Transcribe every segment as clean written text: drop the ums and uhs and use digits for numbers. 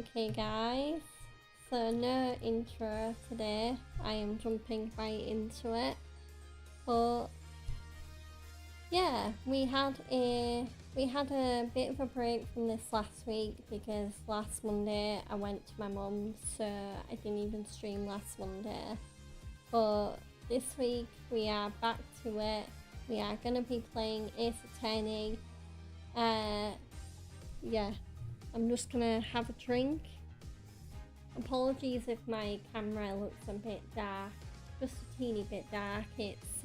Okay guys, so no intro today, I am jumping right into it, but yeah, we had a bit of a break from this last week because last Monday I went to my mum's, so I didn't even stream last Monday, but this week we are back to it. We are going to be playing isekai. Yeah, I'm just gonna have a drink. Apologies if my camera looks a bit dark, just a teeny bit dark. It's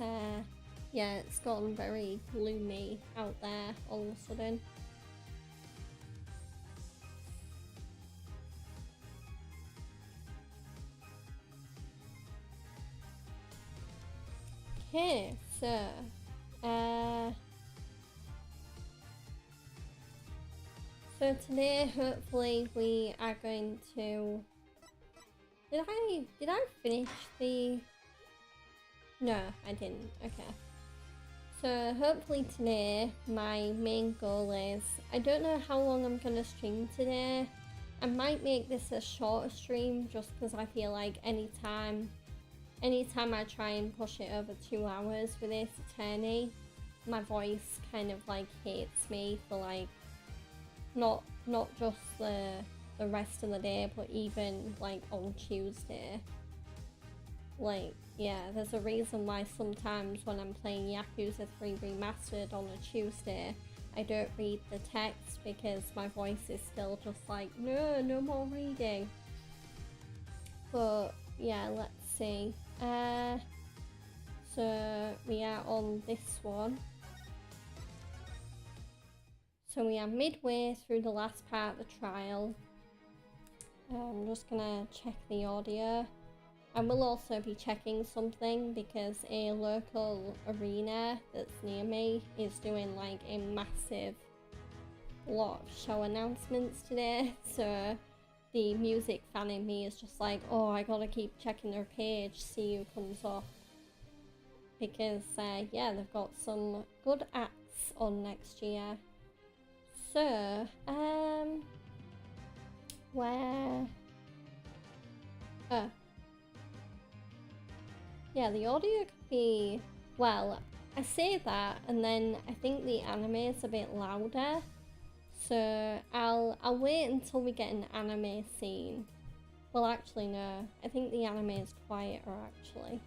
yeah, it's gotten very gloomy out there all of a sudden. Okay, so so today hopefully we are going to... Did I finish the... No, I didn't. Okay. So hopefully today my main goal is... I don't know how long I'm gonna stream today. I might make this a shorter stream just because I feel like anytime I try and push it over 2 hours with Ace Attorney, my voice kind of like hates me for like not just the rest of the day, but even like on Tuesday. Like, yeah, there's a reason why sometimes when I'm playing Yakuza 3 Remastered on a Tuesday, I don't read the text because my voice is still just like, no more reading. But yeah, let's see. So we are on this one. So we are midway through the last part of the trial. I'm just gonna check the audio. I will also be checking something because a local arena that's near me is doing like a massive lot of show announcements today. So the music fan in me is just like, oh, I gotta keep checking their page, see who comes up. Because yeah, they've got some good acts on next year. So, where... Oh. Yeah, the audio could be... Well, I say that, and then I think the anime is a bit louder. So, I'll wait until we get an anime scene. Well, actually, no. I think the anime is quieter, actually.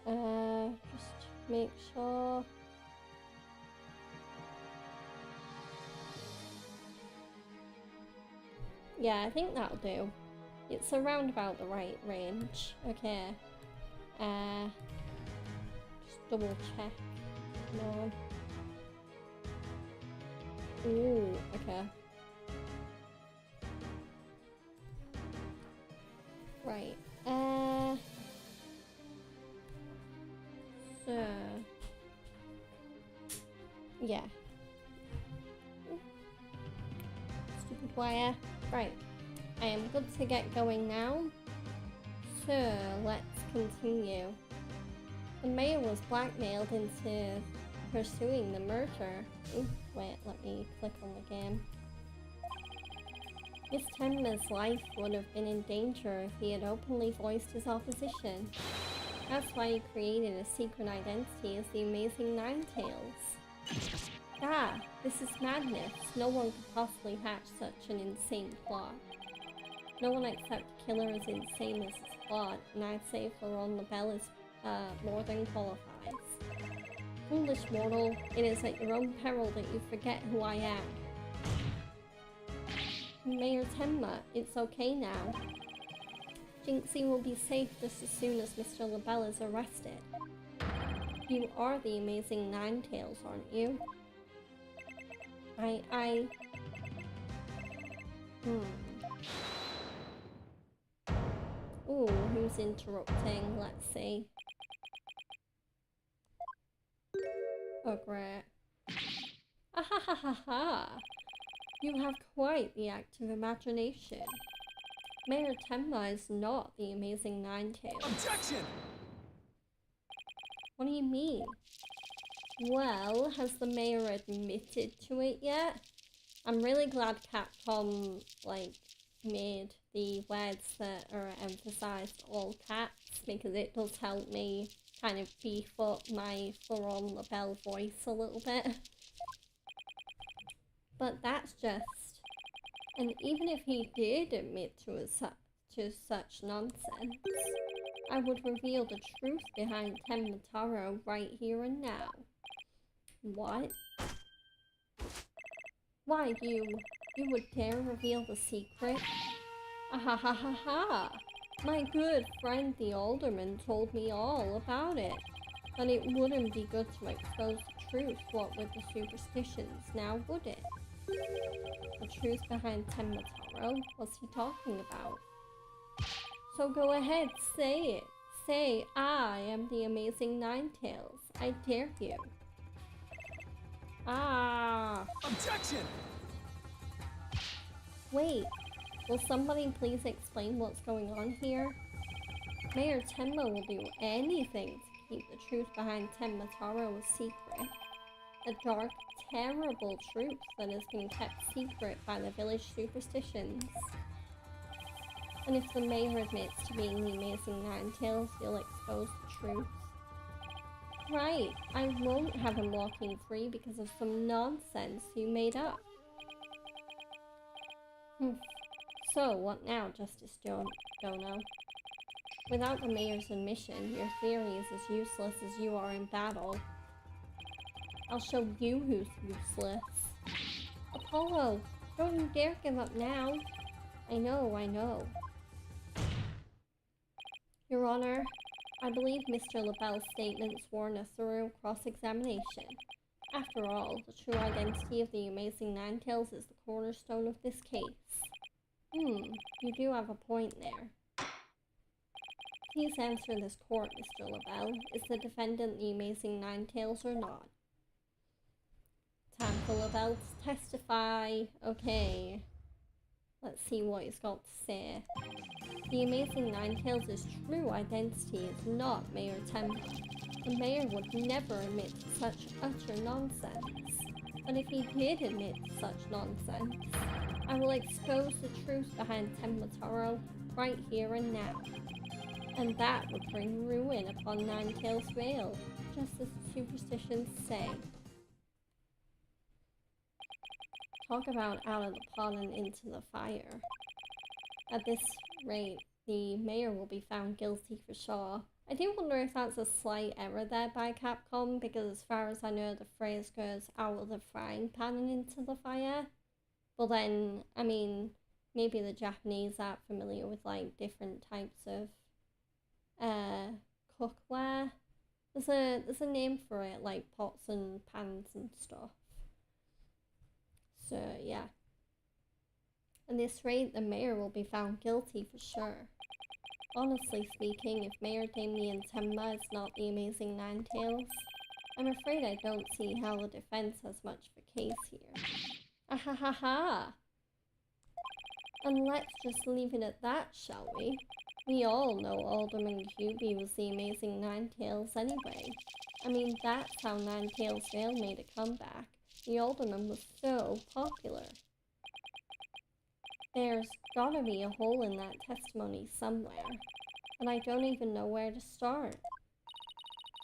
Just make sure... Yeah, I think that'll do. It's around about the right range. Okay. Just double check. No. Ooh, okay. Right. So... Yeah. Stupid wire. Right. I am good to get going now. So, let's continue. The mayor was blackmailed into pursuing the murder. Ooh, wait, let me click on the game. Miss Tenma's life would have been in danger if he had openly voiced his opposition. That's why he created a secret identity as the Amazing Ninetales. Ah, this is madness. No one could possibly hatch such an insane plot. No one except Killer as insane as his plot, and I'd say Florent Labelle is more than qualifies. Foolish mortal, it is at your own peril that you forget who I am. Mayor Tenma, it's okay now. Jinxie will be safe just as soon as Mr. Labelle is arrested. You are the Amazing Ninetales, aren't you? Ooh, who's interrupting? Let's see. Oh, great. Ahahaha! You have quite the active imagination. Mayor Tenma is not the Amazing Ninetales. Objection! What do you mean? Well, has the mayor admitted to it yet? I'm really glad Capcom, like, made the words that are emphasized all caps, because it does help me kind of beef up my Florent Labelle voice a little bit. But that's just... And even if he did admit to such nonsense, I would reveal the truth behind Tenmataro right here and now. What? Why, you would dare reveal the secret? Ha! My good friend the alderman told me all about it. But it wouldn't be good to expose the truth, what with the superstitions, now would it? The truth behind Tenmataro? What's he talking about? So go ahead, say it. Say, I am the amazing Ninetales. I dare you. Ah! Objection! Wait, will somebody please explain what's going on here? Mayor Tenma will do anything to keep the truth behind Tenmataro a secret. The dark, terrible truth that has been kept secret by the village superstitions. And if the mayor admits to being the amazing Ninetales, you'll expose the truth. Right, I won't have him walking free because of some nonsense you made up. So, what now, Justice Dono? Without the mayor's admission, your theory is as useless as you are in battle. I'll show you who's useless. Apollo, don't you dare give up now. I know. Your Honor, I believe Mr. Labelle's statements warrant a thorough cross-examination. After all, the true identity of the amazing Ninetales is the cornerstone of this case. You do have a point there. Please answer this court, Mr. Labelle. Is the defendant the amazing Ninetales or not? Time for Labelle to testify. Okay. Let's see what he's got to say. The amazing Ninetales' true identity is not Mayor Tenma. The mayor would never admit to such utter nonsense. But if he did admit to such nonsense, I will expose the truth behind Tenmataro right here and now. And that would bring ruin upon Ninetales Vale, just as the superstitions say. Talk about out of the pot and into the fire. At this rate, the mayor will be found guilty for sure. I do wonder if that's a slight error there by Capcom, because as far as I know, the phrase goes out of the frying pan and into the fire. But then, I mean, maybe the Japanese aren't familiar with, like, different types of cookware. There's a name for it, like pots and pans and stuff. So, yeah. At this rate, the mayor will be found guilty for sure. Honestly speaking, if Mayor Damien Tenma is not the amazing Ninetales, I'm afraid I don't see how the defense has much of a case here. Ahahaha! And let's just leave it at that, shall we? We all know Alderman Cuby was the amazing Ninetales anyway. I mean, that's how Ninetales Vale made a comeback. The Alderman was so popular. There's gotta be a hole in that testimony somewhere, and I don't even know where to start.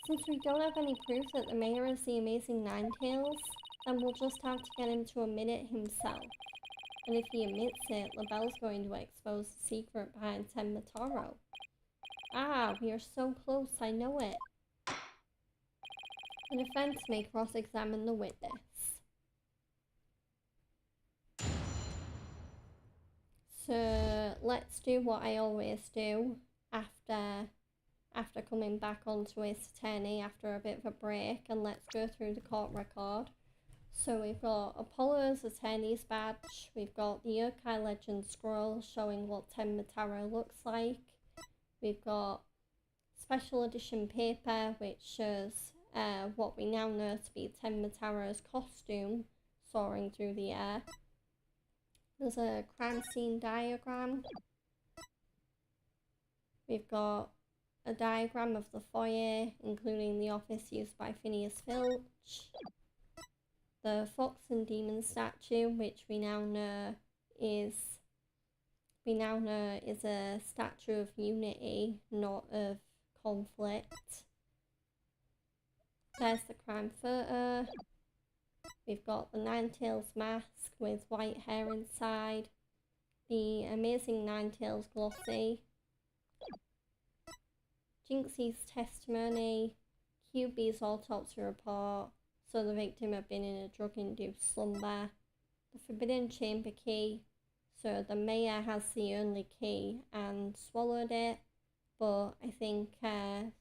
Since we don't have any proof that the mayor is the amazing Ninetales, then we'll just have to get him to admit it himself. And if he admits it, Labelle's going to expose the secret behind Tenmataro. Ah, we are so close, I know it. The defense may cross-examine the witness. So let's do what I always do after coming back onto Ace Attorney after a bit of a break, and let's go through the court record. So we've got Apollo's attorney's badge, we've got the Yokai Legend scroll showing what Tenmataro looks like, we've got special edition paper which shows what we now know to be Tenmataro's costume soaring through the air. There's a crime scene diagram. We've got a diagram of the foyer, including the office used by Phineas Filch. the Fox and Demon statue, which we now know is a statue of unity, not of conflict. There's the crime photo. We've got the Ninetales mask with white hair inside. The amazing Ninetales glossy. Jinxie's testimony. QB's autopsy report. So the victim had been in a drug-induced slumber. The forbidden chamber key. So the mayor has the only key and swallowed it. But I think, I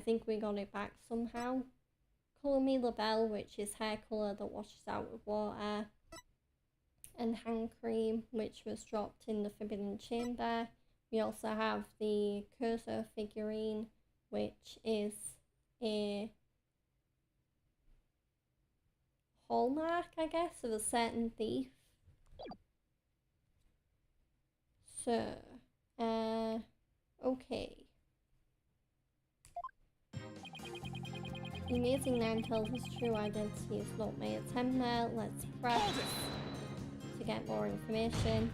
think we got it back somehow. Colour Me Labelle, which is hair colour that washes out with water. And hand cream, which was dropped in the forbidden chamber. We also have the Cursor figurine, which is a hallmark, I guess, of a certain thief. So, okay. The amazing Ninetales' true identity is not my attempt there. Let's press to get more information.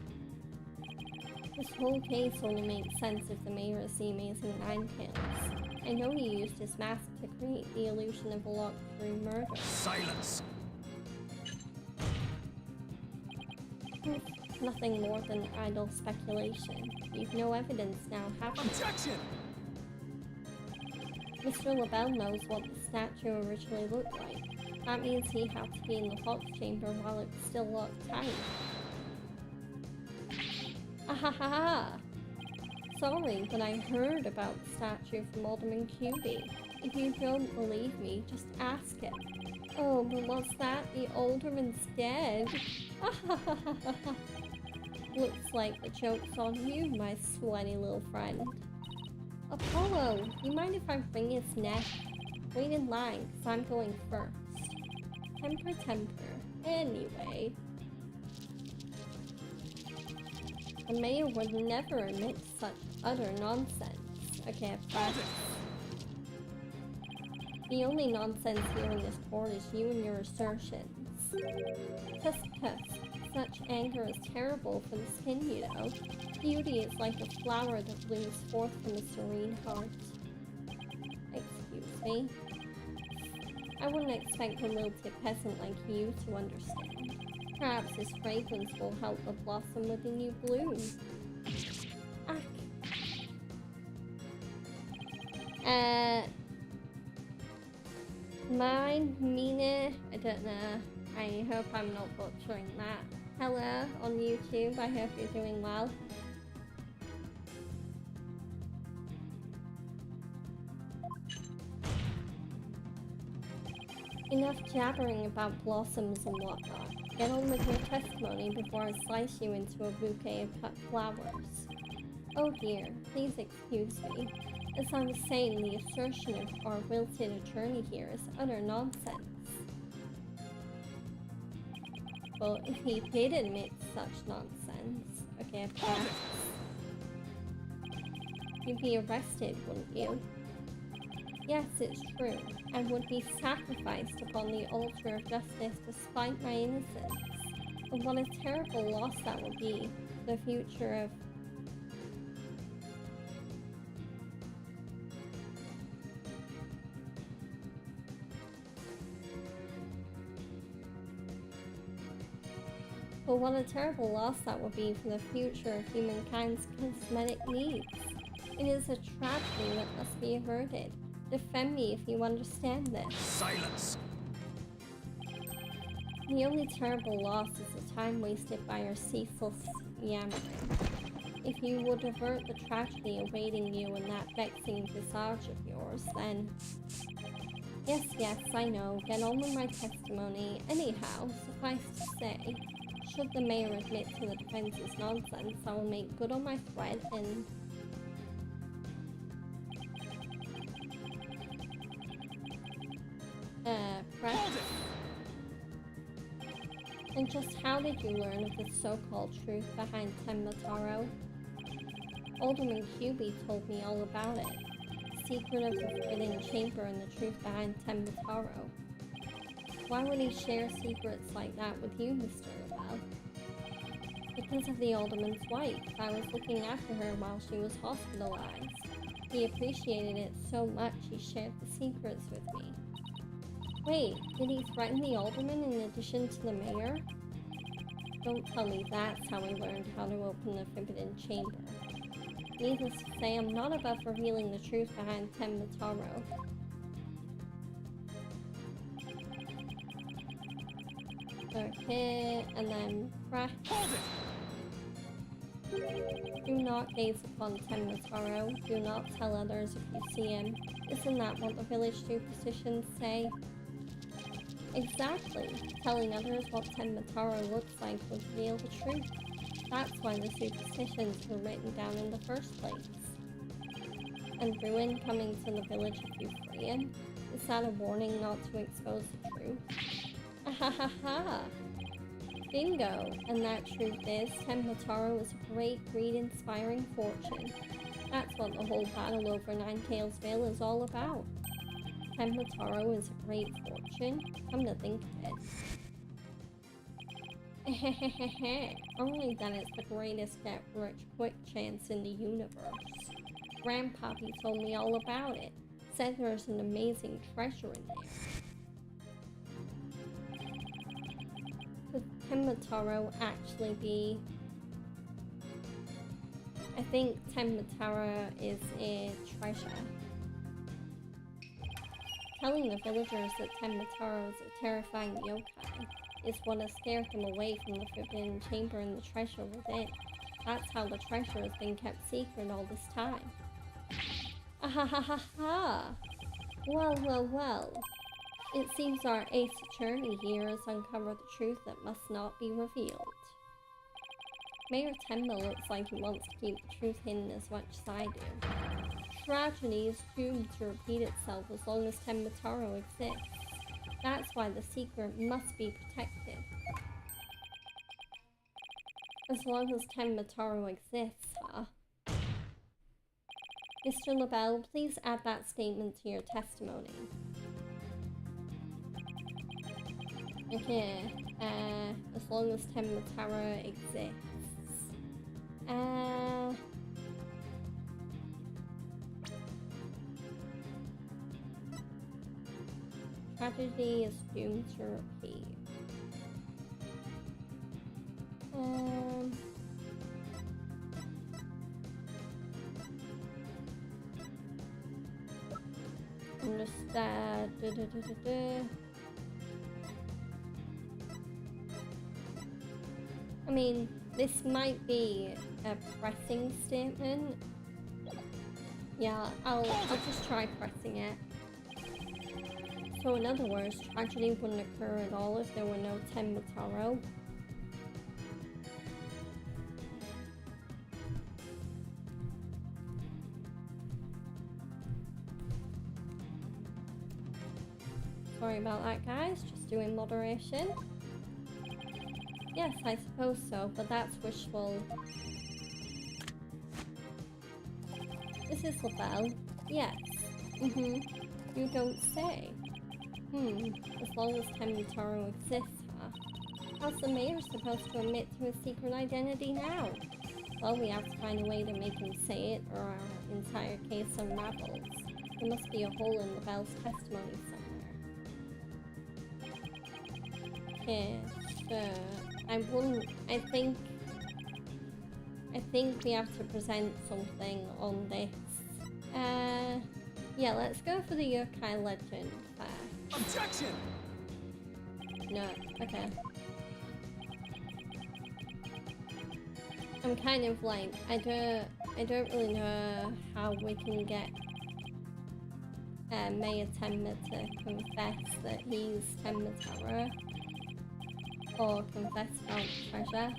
This whole case only makes sense if the mayor is the amazing Ninetales. I know he used his mask to create the illusion of a locked-through murder. Silence! Nothing more than idle speculation. You've no evidence now, have you? Objection! Mr. Labelle knows what the statue originally looked like. That means he had to be in the Fox chamber while it was still locked tight. Ahaha! Sorry, but I heard about the statue from Alderman QB. If you don't believe me, just ask him. Oh, but what's that? The Alderman's dead? Looks like the joke's on you, my sweaty little friend. Apollo, you mind if I wring his neck? Wait in line, cause I'm going first. Temper. Anyway. The mayor would never admit such utter nonsense. Okay, press. The only nonsense here in this court is you and your assertions. Tuss. Such anger is terrible for the skin, you know. Beauty is like a flower that blooms forth from a serene heart. Excuse me. I wouldn't expect a wilted peasant like you to understand. Perhaps this fragrance will help the blossom within you bloom. Mine, I don't know. I hope I'm not butchering that. Hello on YouTube, I hope you're doing well. Enough jabbering about blossoms and whatnot. Get on with your testimony before I slice you into a bouquet of cut flowers. Oh dear, please excuse me. As I was saying, the assertion of our wilted attorney here is utter nonsense. Well, if he did admit such nonsense, okay, perhaps you'd be arrested, wouldn't you? Yes, it's true. I would be sacrificed upon the altar of justice despite my innocence. And what a terrible loss that would be for the future of... But what a terrible loss that would be for the future of humankind's cosmetic needs. It is a tragedy that must be averted. Defend me if you understand this. Silence! The only terrible loss is the time wasted by your ceaseless yammering. If you would avert the tragedy awaiting you in that vexing visage of yours, then... Yes, I know. Get on with my testimony. Anyhow, suffice to say, should the mayor admit to the defense's nonsense, I will make good on my threat and... press. And just how did you learn of the so-called truth behind Tenmataro? Alderman QB told me all about it. The secret of the forbidden chamber and the truth behind Tenmataro. Why would he share secrets like that with you, Mr. Lavelle? Because of the alderman's wife. I was looking after her while she was hospitalized. He appreciated it so much he shared the secrets with me. Wait, did he threaten the alderman in addition to the mayor? Don't tell me that's how he learned how to open the forbidden chamber. Needless to say, I'm not above revealing the truth behind Tenmataro. Okay, and then press. Do not gaze upon Tenmataro. Do not tell others if you see him. Isn't that what the village superstitions say? Exactly. Telling others what Tenmataro looks like would reveal the truth. That's why the superstitions were written down in the first place. And ruin coming to the village if you free him? Is that a warning not to expose the truth? Ahahaha! Bingo! And that truth is, Tenmataro is a great, greed-inspiring fortune. That's what the whole battle over Ninetales Vale is all about. Tenmataro is a great fortune? Come to think of it. Hehehehe, only that it's the greatest get-rich-quick chance in the universe. Grandpappy told me all about it. Said there's an amazing treasure in there. Could Tenmataro actually be... I think Tenmataro is a treasure. Telling the villagers that Tenmataro is a terrifying yokai is what has scared them away from the forbidden chamber and the treasure within. That's how the treasure has been kept secret all this time. Ahahaha! Well, well, well. It seems our ace attorney here has uncovered the truth that must not be revealed. Mayor Tenma looks like he wants to keep the truth hidden as much as I do. Tragedy is doomed to repeat itself as long as Tenmataro exists. That's why the secret must be protected. As long as Tenmataro exists, huh? Mr. LaBelle, please add that statement to your testimony. Okay, as long as Tenmataro exists. Tragedy is doomed to repeat. Understand. I mean, this might be a pressing statement. Yeah, I'll just try pressing it. So in other words, tragedy wouldn't occur at all if there were no Tenmataro. Sorry about that, guys. Just doing moderation. Yes, I suppose so, but that's wishful. This is LaBelle. Yes. You don't say. As long as Tenmataro exists, huh? How's the mayor supposed to admit to his secret identity now? Well, we have to find a way to make him say it, or our entire case unravels. There must be a hole in LaBelle's testimony somewhere. Yeah, I think we have to present something on this. Yeah, let's go for the yokai legend first. Objection! No, okay. I'm kind of like, I don't really know how we can get Mayor Tenma to confess that he's Tenmataro. Or confess about the treasure.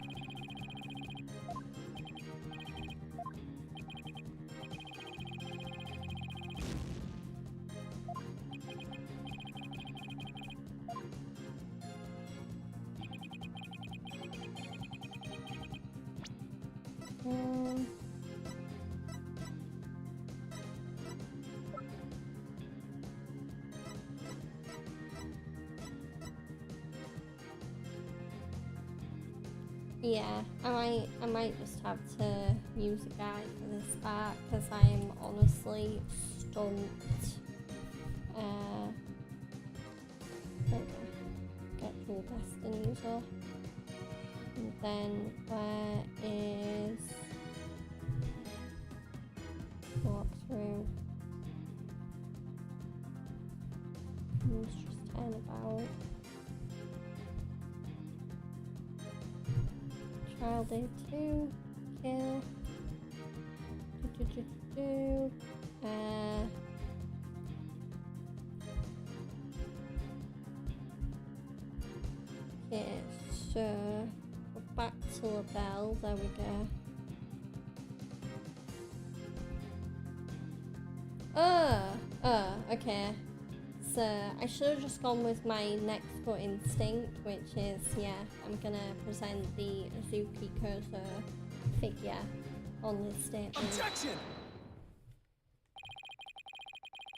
Yeah, I might just have to use a guide for this part because I am honestly stumped. Get Dual Destinies off. And then where is walkthrough? Let's just turn about. Trial day 2. Kill. Okay, so we're back to Labelle. There we go. Okay. So I should have just gone with my next gut instinct, which is, yeah, I'm gonna present the Azuki Kozo figure on this statement. Objection!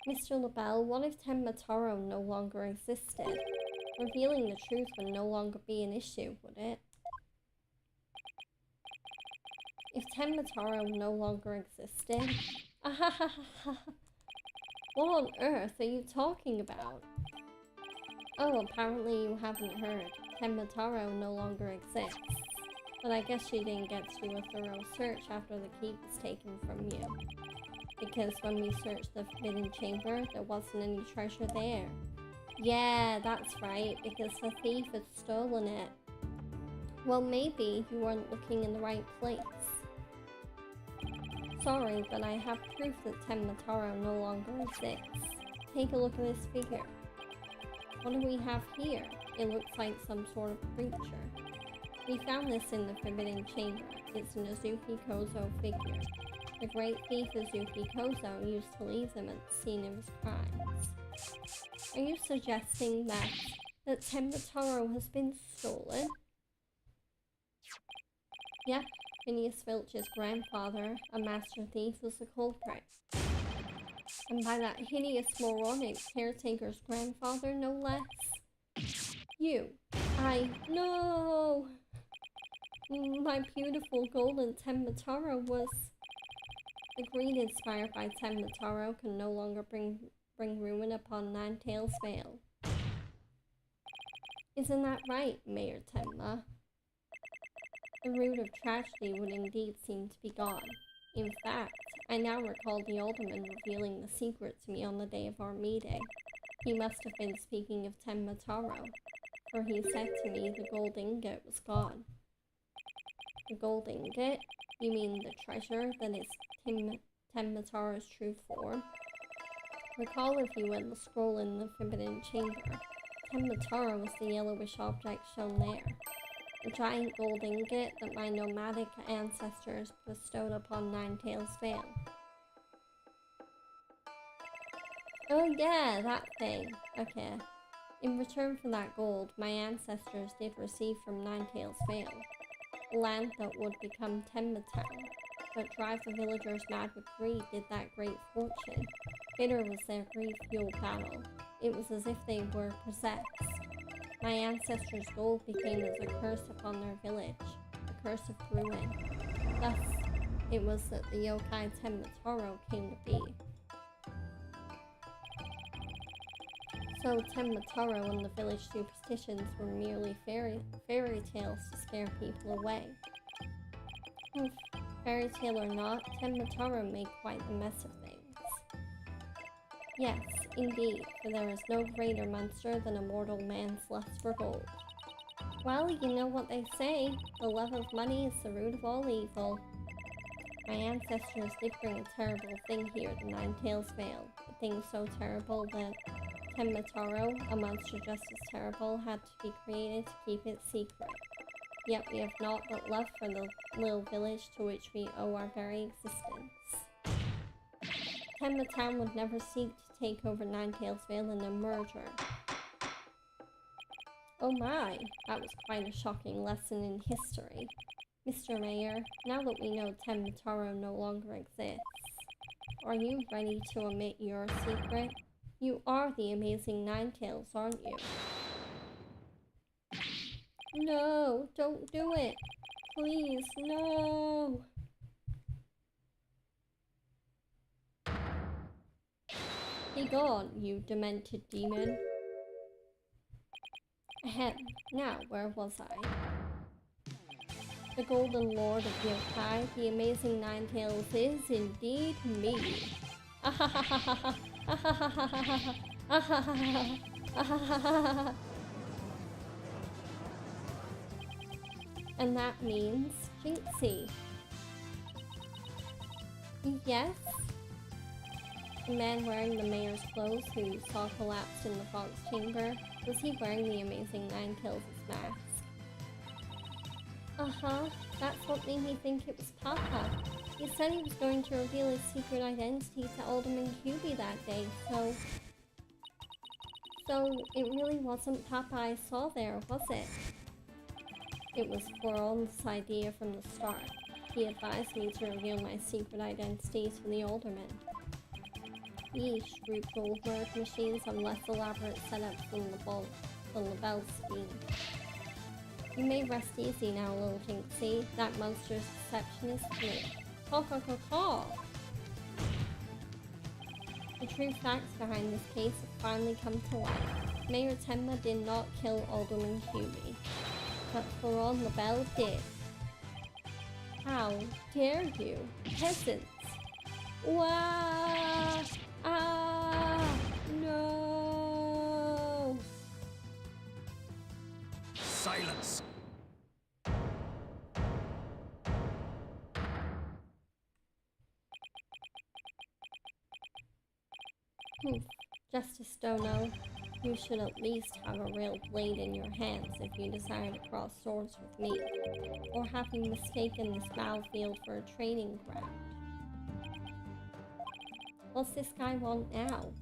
Mr. Labelle, what if Tenma Taro no longer existed? Revealing the truth would no longer be an issue, would it? If Tenma Taro no longer existed? What on earth are you talking about? Oh, apparently you haven't heard. Tenma Taro no longer exists. But I guess you didn't get to do a thorough search after the key was taken from you. Because when we searched the Forbidden Chamber, there wasn't any treasure there. Yeah, that's right, because the thief had stolen it. Well, maybe you weren't looking in the right place. Sorry, but I have proof that Tenma Taro no longer exists. Take a look at this figure. What do we have here? It looks like some sort of creature. We found this in the Forbidden Chamber. It's an Azuki Kozo figure. The great thief Azuki Kozo used to leave them at the scene of his crimes. Are you suggesting that Tenma Taro has been stolen? Yeah. Phineas Filch's grandfather, a master thief, was the culprit. And by that hideous moronic caretaker's grandfather, no less. You. No! My beautiful golden Tenma Taro was... The greed inspired by Tenma Taro can no longer bring ruin upon Ninetales Vale. Isn't that right, Mayor Tenma? The root of tragedy would indeed seem to be gone. In fact, I now recall the alderman revealing the secret to me on the day of our meeting. He must have been speaking of Tenma Taro, for he said to me the gold ingot was gone. The gold ingot? You mean the treasure that is Tenma Taro's true form? Recall, if you will, the scroll in the Forbidden Chamber. Tenma Taro was the yellowish object shown there. The giant gold ingot that my nomadic ancestors bestowed upon Ninetales Vale. Oh yeah, that thing. Okay. In return for that gold, my ancestors did receive from Ninetales Vale land that would become Tenma Town, but drive the villagers mad with greed did that great fortune. Bitter was their grief-fueled battle. It was as if they were possessed. My ancestors' gold became as a curse upon their village, a curse of ruin. Thus, it was that the yokai Tenma Taro came to be. So Tenma Taro and the village superstitions were merely fairy tales to scare people away. Fairy tale or not, Tenma Taro made quite the mess of things. Yes, indeed, for there is no greater monster than a mortal man's lust for gold. Well, you know what they say, the love of money is the root of all evil. My ancestors did bring a terrible thing here to Ninetales Vale, a thing so terrible that Tenma Taro, a monster just as terrible, had to be created to keep it secret. Yet we have naught but love for the little village to which we owe our very existence. Tenma Town would never seek to take over Ninetales Vale in a merger. Oh my, that was quite a shocking lesson in history. Mr. Mayor, now that we know Tenma Taro no longer exists, are you ready to admit your secret? You are the amazing Ninetales, aren't you? No, don't do it. Please, no! Be gone, you demented demon. Ahem. Now, where was I? The Golden Lord of Yokai, the amazing Ninetales is indeed me. And that means Jinxie. Yes? The man wearing the mayor's clothes who saw collapsed in the fox chamber, was he wearing the amazing Ninetales' mask? Uh-huh, that's what made me think it was Papa. He said he was going to reveal his secret identity to Alderman QB that day, so it really wasn't Papa I saw there, was it? It was Floron's idea from the start. He advised me to reveal my secret identity to the Alderman. Yeesh, root gold merge machines have less elaborate setups than the bell scheme. You may rest easy now, little Jinxie. That monstrous deception is through. Caw caw caw caw! The true facts behind this case have finally come to light. Mayor Tenma did not kill Alderman Huey, but Floron LaBelle did. How dare you, peasants! Wah! Ah! No! Silence! Justice Dono, you should at least have a real blade in your hands if you desire to cross swords with me, or have you mistaken this battlefield for a training ground? What's this guy want now?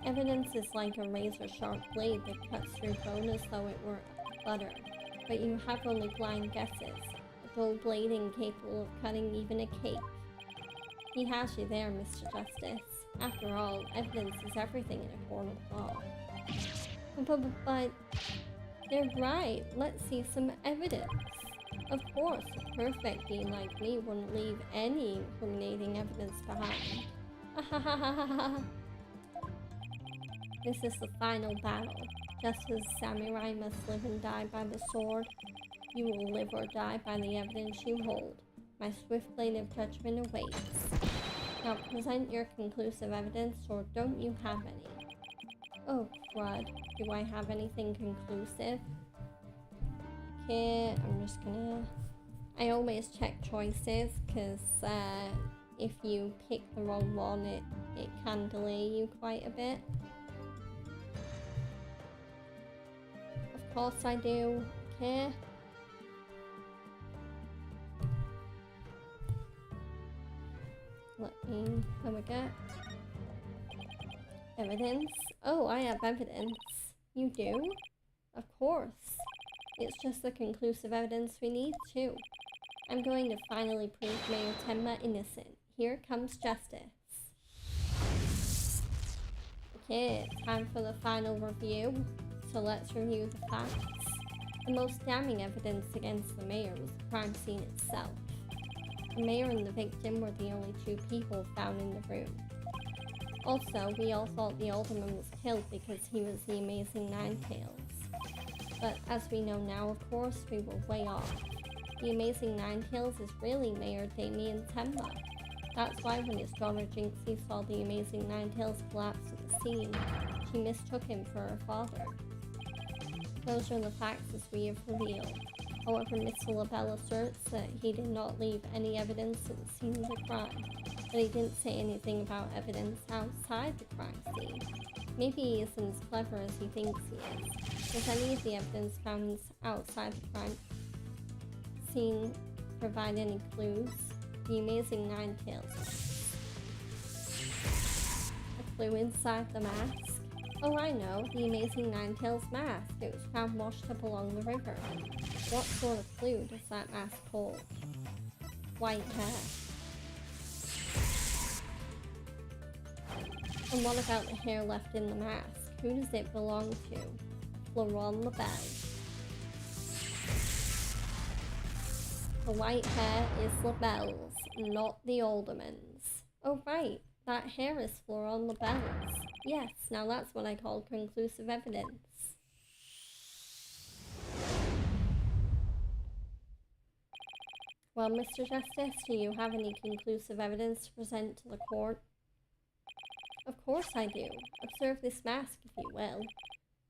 Evidence is like a razor-sharp blade that cuts through bone as though it were butter, but you have only blind guesses, a dull blade incapable of cutting even a cake. He has you there, Mr. Justice. After all, evidence is everything in a court of law. But they're right. Let's see some evidence. Of course, a perfect being like me wouldn't leave any incriminating evidence behind. This is the final battle. Just as samurai must live and die by the sword, you will live or die by the evidence you hold. My swift blade of judgment awaits. Now present your conclusive evidence, or don't you have any? Oh crud, do I have anything conclusive? Okay, I'm just gonna... I always check choices, because if you pick the wrong one, it can delay you quite a bit. Of course I do, okay. Let me go. Evidence? Oh, I have evidence. You do? Of course. It's just the conclusive evidence we need, too. I'm going to finally prove Mayor Tenma innocent. Here comes justice. Okay, time for the final review. So let's review the facts. The most damning evidence against the mayor was the crime scene itself. The mayor and the victim were the only two people found in the room. Also, we all thought the alderman was killed because he was the amazing Ninetales. But as we know now, of course, we were way off. The amazing Ninetales is really Mayor Damien Tenma. That's why when his daughter Jinxie saw the amazing Ninetales collapse at the scene, she mistook him for her father. Those are the facts as we have revealed. However, Mr. LaBelle asserts that he did not leave any evidence at the scene of the crime, but he didn't say anything about evidence outside the crime scene. Maybe he isn't as clever as he thinks he is. Does any of the evidence found outside the crime scene provide any clues? The amazing Ninetales. A clue inside the mask? Oh, I know, the amazing Ninetales mask. It was found washed up along the river. What sort of clue does that mask hold? White hair. And what about the hair left in the mask? Who does it belong to? Floron LaBelle. The white hair is LaBelle's, not the alderman's. Oh right, that hair is Florent LaBelle's. Yes, now that's what I call conclusive evidence. Well, Mr. Justice, do you have any conclusive evidence to present to the court? Of course I do. Observe this mask, if you will.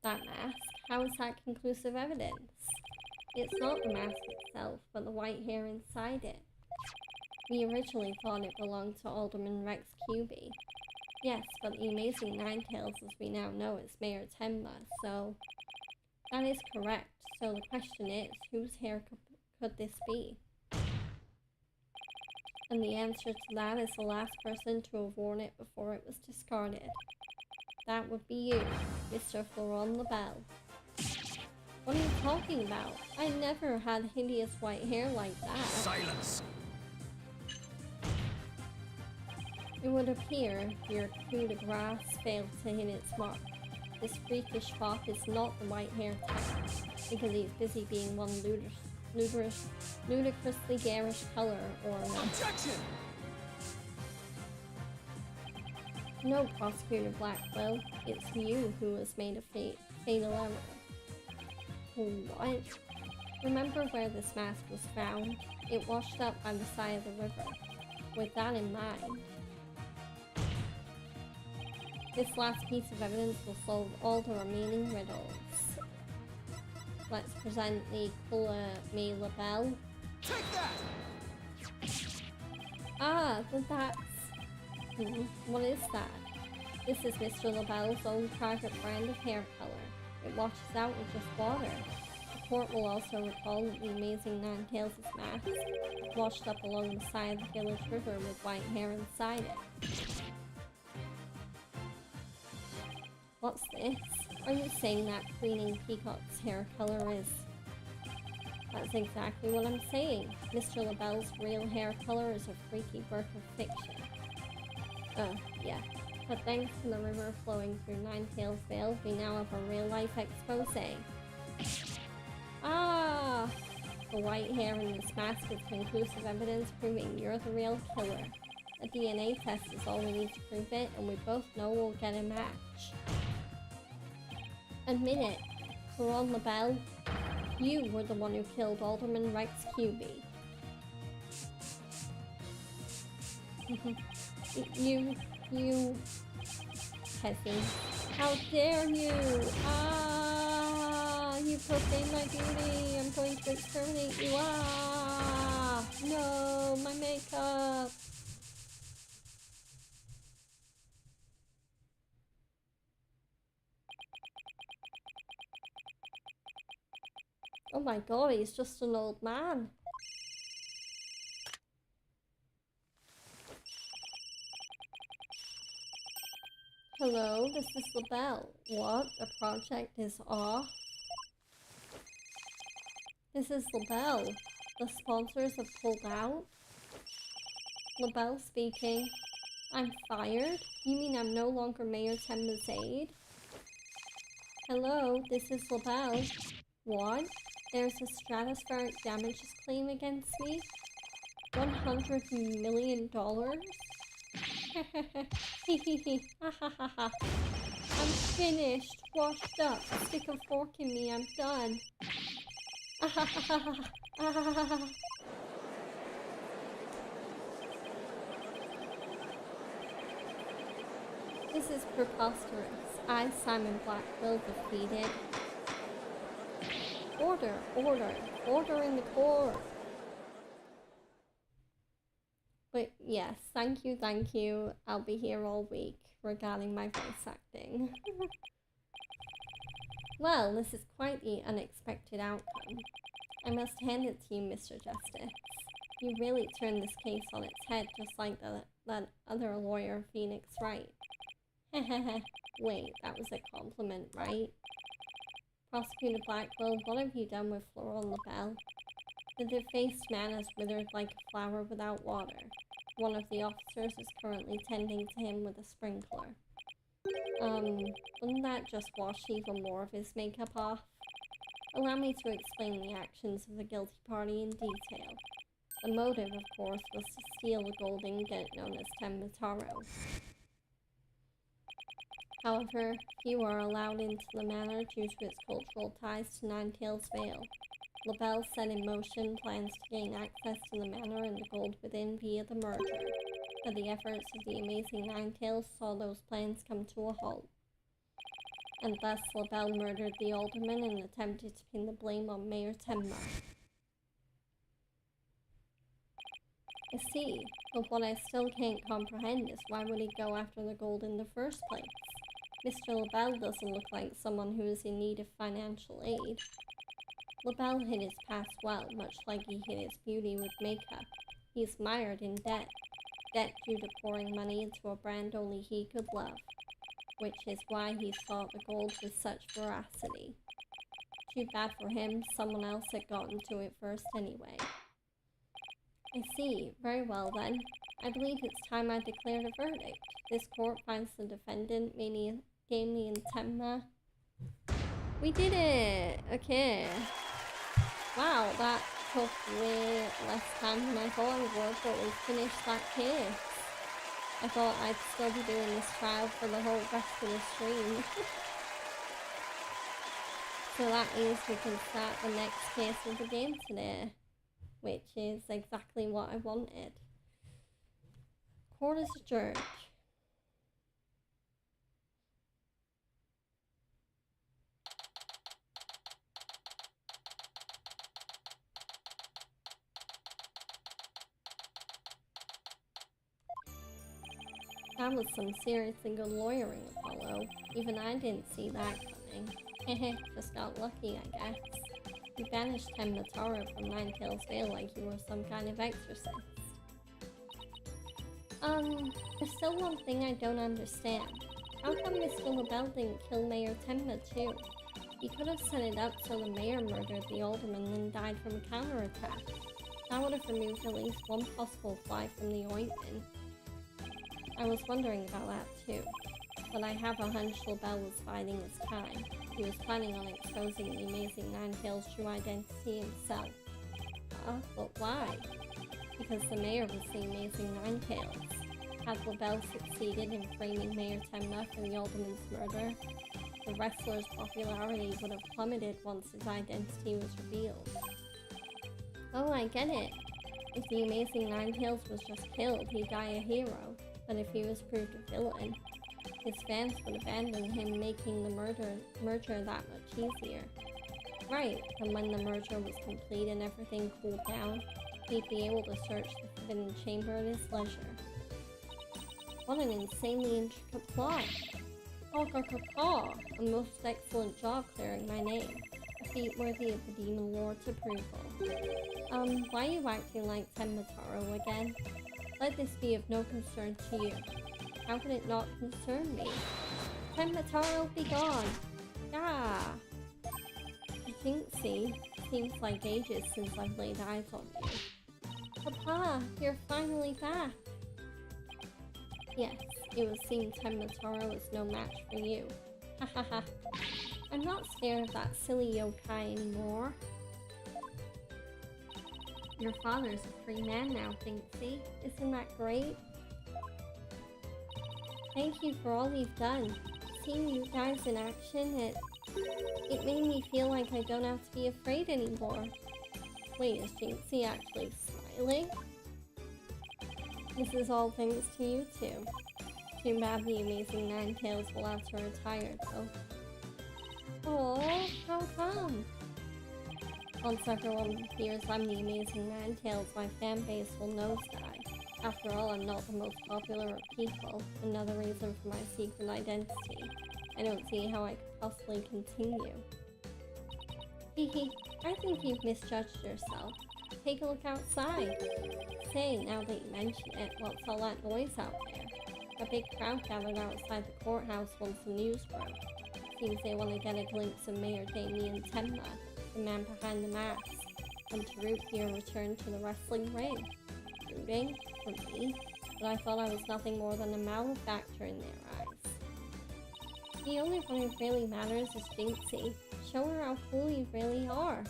That mask? How is that conclusive evidence? It's not the mask itself, but the white hair inside it. We originally thought it belonged to Alderman Rex Cuby. Yes, but the amazing Ninetales, as we now know, is Mayor Tenma, so... That is correct. So the question is, whose hair could this be? And the answer to that is the last person to have worn it before it was discarded. That would be you, Mr. Florent LaBelle. What are you talking about? I never had hideous white hair like that. Silence! It would appear your coup de grace failed to hit its mark. This freakish fop is not the white hair type, because he's busy being one ludicrously garish color or no. Objection! No, Prosecutor Blackwell, it's you who has made a fatal error. What? Remember where this mask was found? It washed up by the side of the river. With that in mind, this last piece of evidence will solve all the remaining riddles. Let's present the Color Me LaBelle. Take that! Ah, that's... what is that? This is Mr. LaBelle's own private brand of hair color. It washes out with just water. The court will also recall that the amazing Ninetales' mask washed up along the side of the village river with white hair inside it. What's this? Are you saying that Queening Peacock's hair color is... That's exactly what I'm saying. Mr. LaBelle's real hair color is a freaky work of fiction. Yeah. But thanks to the river flowing through Ninetales Vale, we now have a real-life expose. Ah! The white hair in this mask is conclusive evidence proving you're the real killer. A DNA test is all we need to prove it, and we both know we'll get a match. Admit it, Florent LaBelle, you were the one who killed Alderman Rex Cuby. You... Tessie. How dare you! Ah! You profaned my beauty! I'm going to exterminate you! Ah! No! My makeup! Oh my god, he's just an old man. Hello, this is LaBelle. What? The project is off? This is LaBelle. The sponsors have pulled out? LaBelle speaking. I'm fired? You mean I'm no longer Mayor Tenma's aide? Hello, this is LaBelle. What? There's a stratospheric damages claim against me? $100 million? Hehehe, ha ha ha ha. I'm finished, washed up, stick a fork in me, I'm done. Ah ha ha ha ha, ah ha ha ha. This is preposterous. I, Simon Blackwell, defeated. Order, order, order in the court. But yes, thank you. I'll be here all week regarding my voice acting. Well, this is quite the unexpected outcome. I must hand it to you, Mr. Justice. You really turned this case on its head, just like that other lawyer, Phoenix Wright. Hehehe. Wait, that was a compliment, right? Prosecutor Blackwell, what have you done with Florent LaBelle? The defaced man has withered like a flower without water. One of the officers is currently tending to him with a sprinkler. Wouldn't that just wash even more of his makeup off? Allow me to explain the actions of the guilty party in detail. The motive, of course, was to steal a gold ingot known as Tenmataro. However, few are allowed into the manor due to its cultural ties to Ninetales Vale. LaBelle set in motion plans to gain access to the manor and the gold within via the merger, but the efforts of the amazing Ninetales saw those plans come to a halt. And thus LaBelle murdered the alderman and attempted to pin the blame on Mayor Tenma. I see, but what I still can't comprehend is why would he go after the gold in the first place? Mr. LaBelle doesn't look like someone who is in need of financial aid. LaBelle hid his past well, much like he hid his beauty with makeup. He is mired in debt due to pouring money into a brand only he could love, which is why he sought the gold with such voracity. Too bad for him, someone else had gotten to it first anyway. I see. Very well then. I believe it's time I declared a verdict. This court finds the defendant, Damien and Tenma. We did it! Okay. Wow, that took way less time than I thought it would, but we finished that case. I thought I'd still be doing this trial for the whole rest of the stream. So that means we can start the next case of the game today, which is exactly what I wanted. Court is adjourned. That was some seriously good lawyering, Apollo. Even I didn't see that coming. Heh, just got lucky, I guess. You banished Tenmataro from Ninetales Vale like you were some kind of exorcist. There's still one thing I don't understand. How come Mr. LaBelle didn't kill Mayor Tenma too? He could have set it up so the mayor murdered the alderman and died from a counterattack. That would have removed at least one possible fly from the ointment. I was wondering about that too, but I have a hunch LaBelle was biding his time. He was planning on exposing the amazing Ninetales' true identity himself. But why? Because the mayor was the amazing Ninetales. Had LaBelle succeeded in framing Mayor Tenma for the alderman's murder, the wrestler's popularity would have plummeted once his identity was revealed. Oh, I get it. If the amazing Ninetales was just killed, he'd die a hero. But if he was proved a villain, his fans would abandon him, making the merger that much easier. Right, and when the merger was complete and everything cooled down, he'd be able to search the Forbidden Chamber at his leisure. What an insanely intricate plot! A most excellent job clearing my name. A feat worthy of the Demon Lord's approval. Why are you acting like Tenmataro again? Let this be of no concern to you. How can it not concern me? Tenmataro, be gone! Ah! Jinxie, seems like ages since I've laid eyes on you. Papa, you're finally back! Yes, it would seem Tenmataro is no match for you. Ha ha ha. I'm not scared of that silly yokai anymore. Your father's a free man now, Jinxie. Isn't that great? Thank you for all you've done. Seeing you guys in action, it made me feel like I don't have to be afraid anymore. Wait, is Jinxie actually smiling? This is all thanks to you two. Too bad the amazing Ninetales will have to retire though. Oh, how come? Once everyone hears I'm the amazing Ninetales, my fan base will nosedive. After all, I'm not the most popular of people. Another reason for my secret identity. I don't see how I could possibly continue. Hehe, I think you've misjudged yourself. Take a look outside. Say, now that you mention it, what's all that noise out there? A big crowd gathered outside the courthouse once the news broke. Seems they want to get a glimpse of Mayor Damien Tenma, the man behind the mask, and to root for your return to the wrestling ring. Rooting? For me? But I thought I was nothing more than a malefactor in their eyes. The only one who really matters is Jinxie. Show her how cool you really are.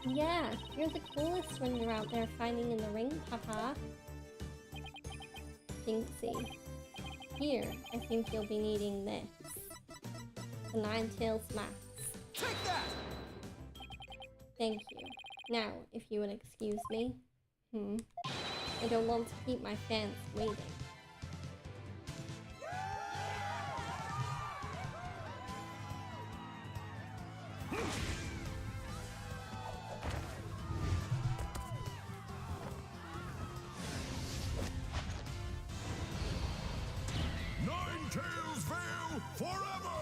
Yeah, you're the coolest when you're out there fighting in the ring, Papa. Jinxie. Here, I think you'll be needing this. The Ninetales Max. Take that! Thank you. Now, if you would excuse me. I don't want to keep my fans waiting. Ninetales Vale forever!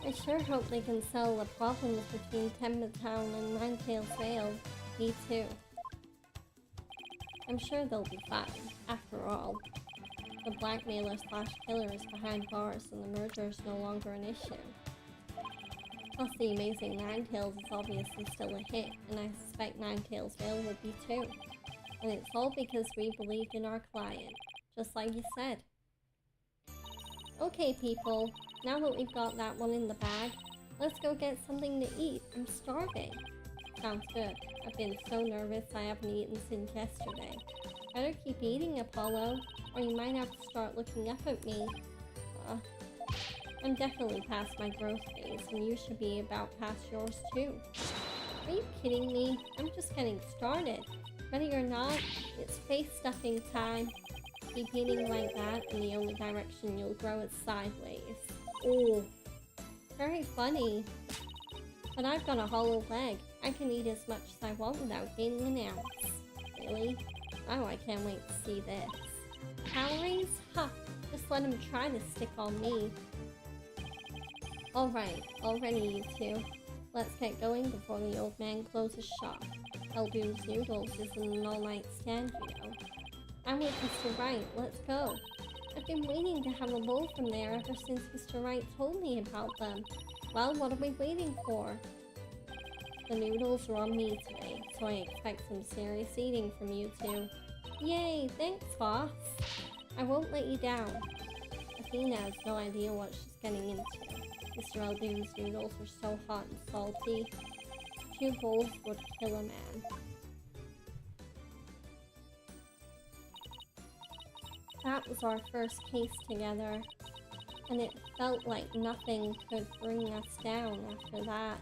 I sure hope they can settle the problems between Temba Town and Ninetales Vale. Me too. I'm sure they'll be fine. After all, the blackmailer slash killer is behind bars and the murder is no longer an issue. Plus, the Amazing Ninetales is obviously still a hit, and I suspect Ninetales Vale will be too. And it's all because we believed in our client, just like you said. Okay, people, now that we've got that one in the bag, let's go get something to eat. I'm starving. Sounds good. I've been so nervous I haven't eaten since yesterday. Better keep eating, Apollo, or you might have to start looking up at me. I'm definitely past my growth phase, and you should be about past yours too. Are you kidding me? I'm just getting started. Ready or not, it's face stuffing time. Keep eating like that, and the only direction you'll grow is sideways. Ooh, very funny. But I've got a hollow leg. I can eat as much as I want without gaining an ounce. Really? Oh, I can't wait to see this. Calories? Huh, just let him try to stick on me. Alright, all ready you two. Let's get going before the old man closes shop. Eldu's Noodles isn't an all-night stand, you know. I'm with Mr. Wright, let's go. I've been waiting to have a bowl from there ever since Mr. Wright told me about them. Well, what are we waiting for? The noodles are on me today, so I expect some serious eating from you two. Yay, thanks, boss. I won't let you down. Athena has no idea what she's getting into. Mr. Eldu's noodles are so hot and salty. 2 bowls would kill a man. That was our first case together, and it felt like nothing could bring us down after that.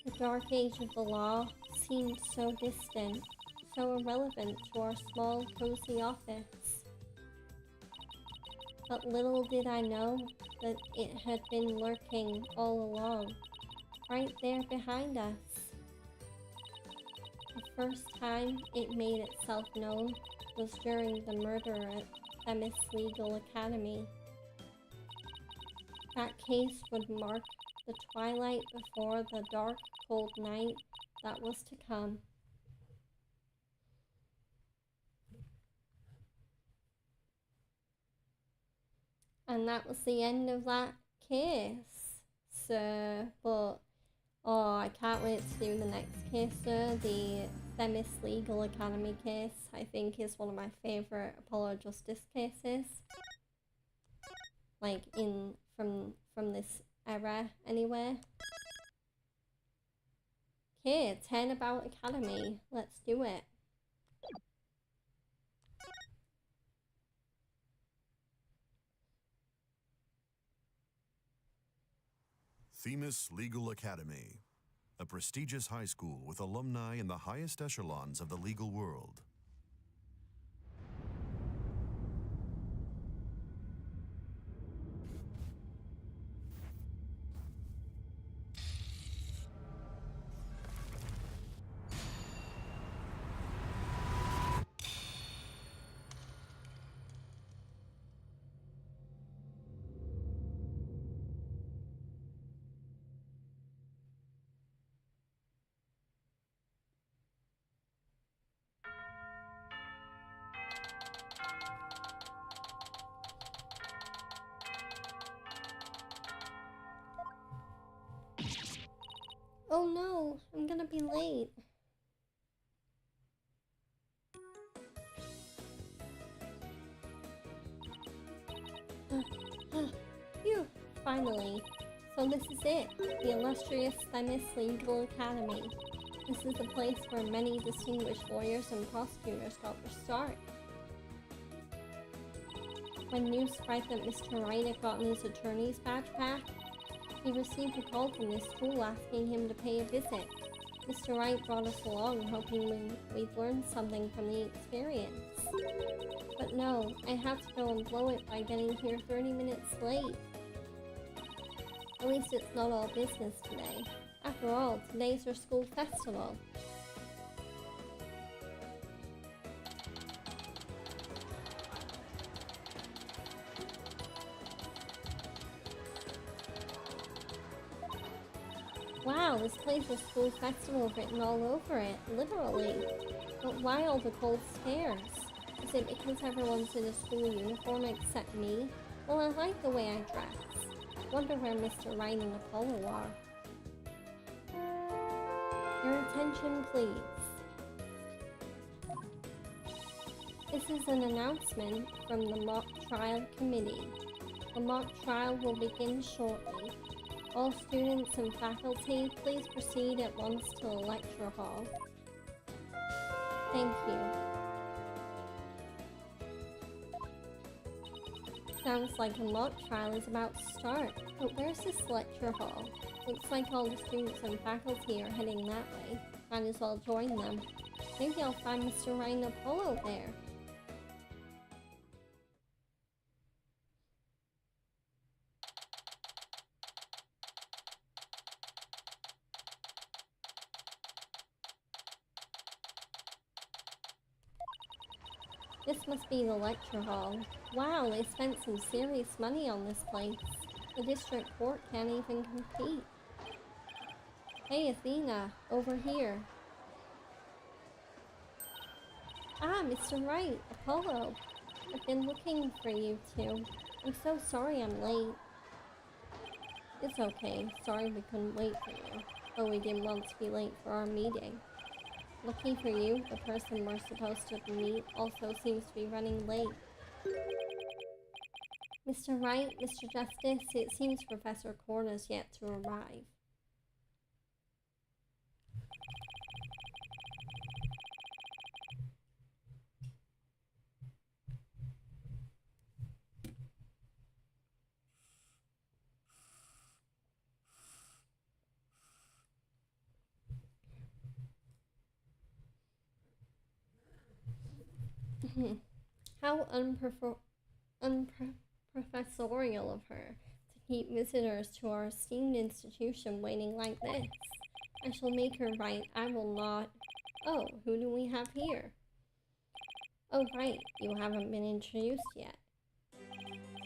The dark age of the law seemed so distant, so irrelevant to our small, cozy office. But little did I know that it had been lurking all along, right there behind us. The first time it made itself known was during the murder at Themis Legal Academy. That case would mark the twilight before the dark, cold night that was to come. And that was the end of that case. But I can't wait to do the next case, the Themis Legal Academy case. I think is one of my favourite Apollo Justice cases. Like from this era anyway. Okay, 10 about Academy. Let's do it. Themis Legal Academy, a prestigious high school with alumni in the highest echelons of the legal world. Oh no, I'm gonna be late. Phew, finally. So this is it, the illustrious Themis Legal Academy. This is the place where many distinguished lawyers and prosecutors got their start. When news spread that Mr. Wright had gotten his attorney's badge back, he received a call from this school asking him to pay a visit. Mr. Wright brought us along, hoping we'd learn something from the experience. But no, I have to go and blow it by getting here 30 minutes late. At least it's not all business today. After all, today's our school festival. Wow, this place has school festival written all over it, literally. But why all the cold stares? Is it because everyone's in a school uniform except me? Well, I like the way I dress. Wonder where Mr. Wright and Apollo are. Your attention, please. This is an announcement from the mock trial committee. The mock trial will begin shortly. All students and faculty, please proceed at once to the lecture hall. Thank you. Sounds like a mock trial is about to start, but where's this lecture hall? Looks like all the students and faculty are heading that way. Might as well join them. Maybe I'll find Mr. Wright and Apollo there. This must be the lecture hall. Wow, they spent some serious money on this place. The district court can't even compete. Hey Athena, over here. Ah, Mr. Wright, Apollo. I've been looking for you two. I'm so sorry I'm late. It's okay, sorry we couldn't wait for you. But we didn't want to be late for our meeting. Lucky for you, the person we're supposed to meet also seems to be running late. Mr. Wright, Mr. Justice, it seems Professor Korn has yet to arrive. How unprofessorial of her to keep visitors to our esteemed institution waiting like this. I shall make her right. I will not. Oh, who do we have here? Oh, right. You haven't been introduced yet.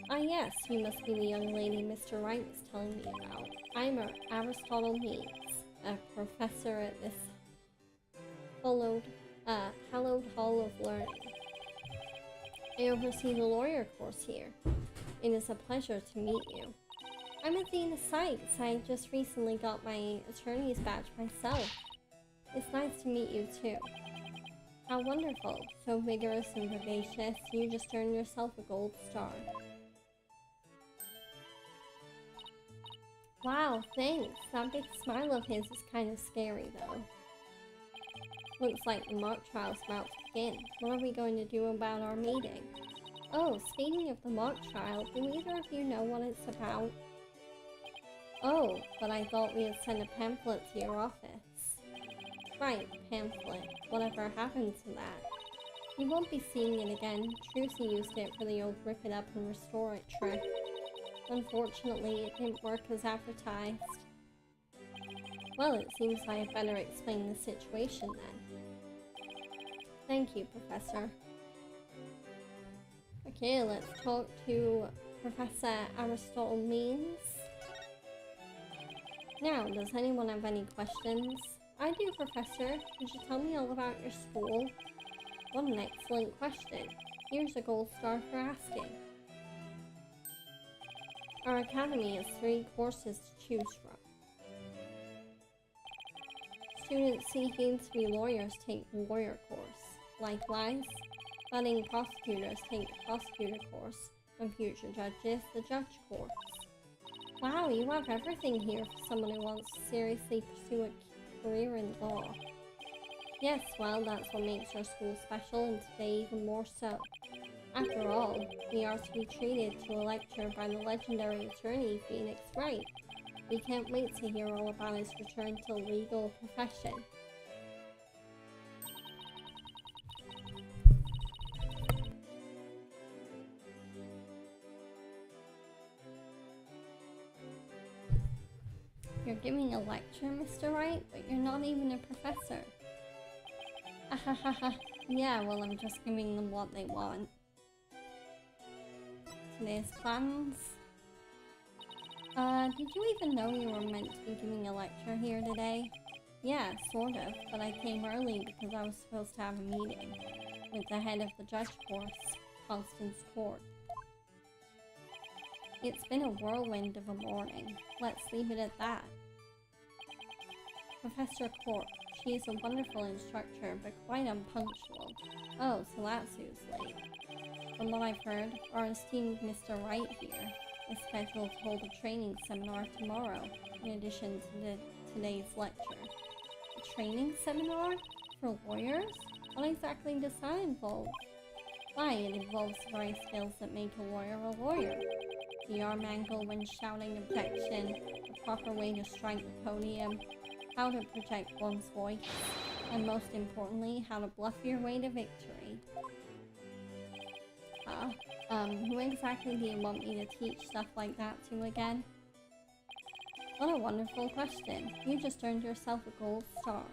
Ah, yes. You must be the young lady Mr. Wright was telling me about. I'm Aristotle Means, a professor at this hallowed Hall of Learning. I oversee the lawyer course here. It is a pleasure to meet you. I'm Athena Sykes. I just recently got my attorney's badge myself. It's nice to meet you too. How wonderful. So vigorous and vivacious. You just earned yourself a gold star. Wow, thanks. That big smile of his is kind of scary though. Looks like the mock trial's about to begin. What are we going to do about our meeting? Oh, speaking of the mock trial, do either of you know what it's about? Oh, but I thought we had sent a pamphlet to your office. Right, pamphlet. Whatever happened to that? You won't be seeing it again. Trucy used it for the old rip it up and restore it trick. Unfortunately, it didn't work as advertised. Well, it seems I had better explain the situation then. Thank you, Professor. Okay, let's talk to Professor Aristotle Means. Now, does anyone have any questions? I do, Professor. Could you tell me all about your school? What an excellent question. Here's a gold star for asking. Our academy has 3 courses to choose from. students seeking to be lawyers take lawyer course. Likewise, budding prosecutors take the prosecutor course, and future judges the judge course. Wow, you have everything here for someone who wants to seriously pursue a career in law. Yes, well, that's what makes our school special, and today even more so. After all, we are to be treated to a lecture by the legendary attorney Phoenix Wright. We can't wait to hear all about his return to the legal profession. You're giving a lecture, Mr. Wright, but you're not even a professor. Ahahaha. Yeah, well, I'm just giving them what they want. Today's plans. Did you even know you were meant to be giving a lecture here today? Yeah, sort of, but I came early because I was supposed to have a meeting with the head of the judge course, Constance Court. It's been a whirlwind of a morning. Let's leave it at that. Professor Court. She is a wonderful instructor, but quite unpunctual. Oh, so that's who's late. From what I've heard, our esteemed Mr. Wright here is scheduled to hold a training seminar tomorrow, in addition to today's lecture. A training seminar? For lawyers? What exactly does that involve? Why, it involves the very skills that make a lawyer. The arm angle when shouting objection, the proper way to strike the podium, how to protect one's voice, and most importantly, how to bluff your way to victory. Who exactly do you want me to teach stuff like that to again? What a wonderful question. You just earned yourself a gold star.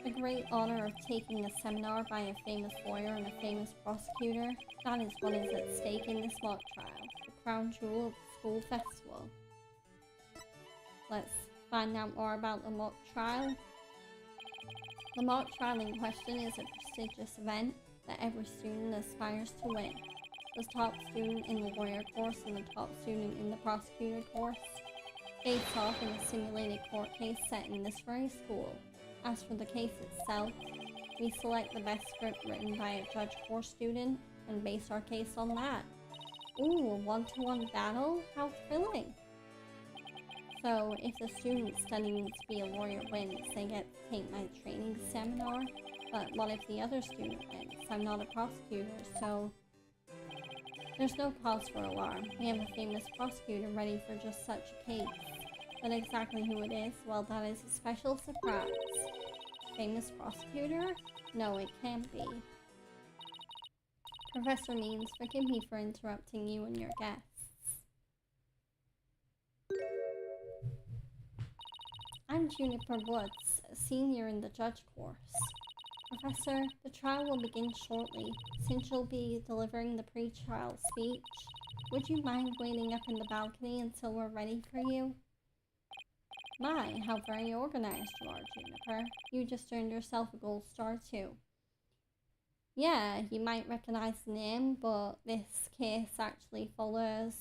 The great honor of taking a seminar by a famous lawyer and a famous prosecutor, that is what is at stake in this mock trial, the crown jewel of the school festival. Let's find out more about the mock trial. The mock trial in question is a prestigious event that every student aspires to win. The top student in the lawyer course and the top student in the prosecutor course face off in a simulated court case set in this very school. As for the case itself, we select the best script written by a judge course student and base our case on that. Ooh, a one-to-one battle? How thrilling! So, if the student studying to be a lawyer wins, they get to take my training seminar. But what if the other student wins? I'm not a prosecutor, so there's no cause for alarm. We have a famous prosecutor ready for just such a case. But exactly who it is, well, that is a special surprise. Famous prosecutor? No, it can't be. Professor Means, forgive me for interrupting you and your guests. I'm Juniper Woods, a senior in the judge course. Professor, the trial will begin shortly. Since you'll be delivering the pre-trial speech, would you mind waiting up in the balcony until we're ready for you? My, how very organized you are, Juniper. You just earned yourself a gold star, too. Yeah, you might recognize the name, but this case actually follows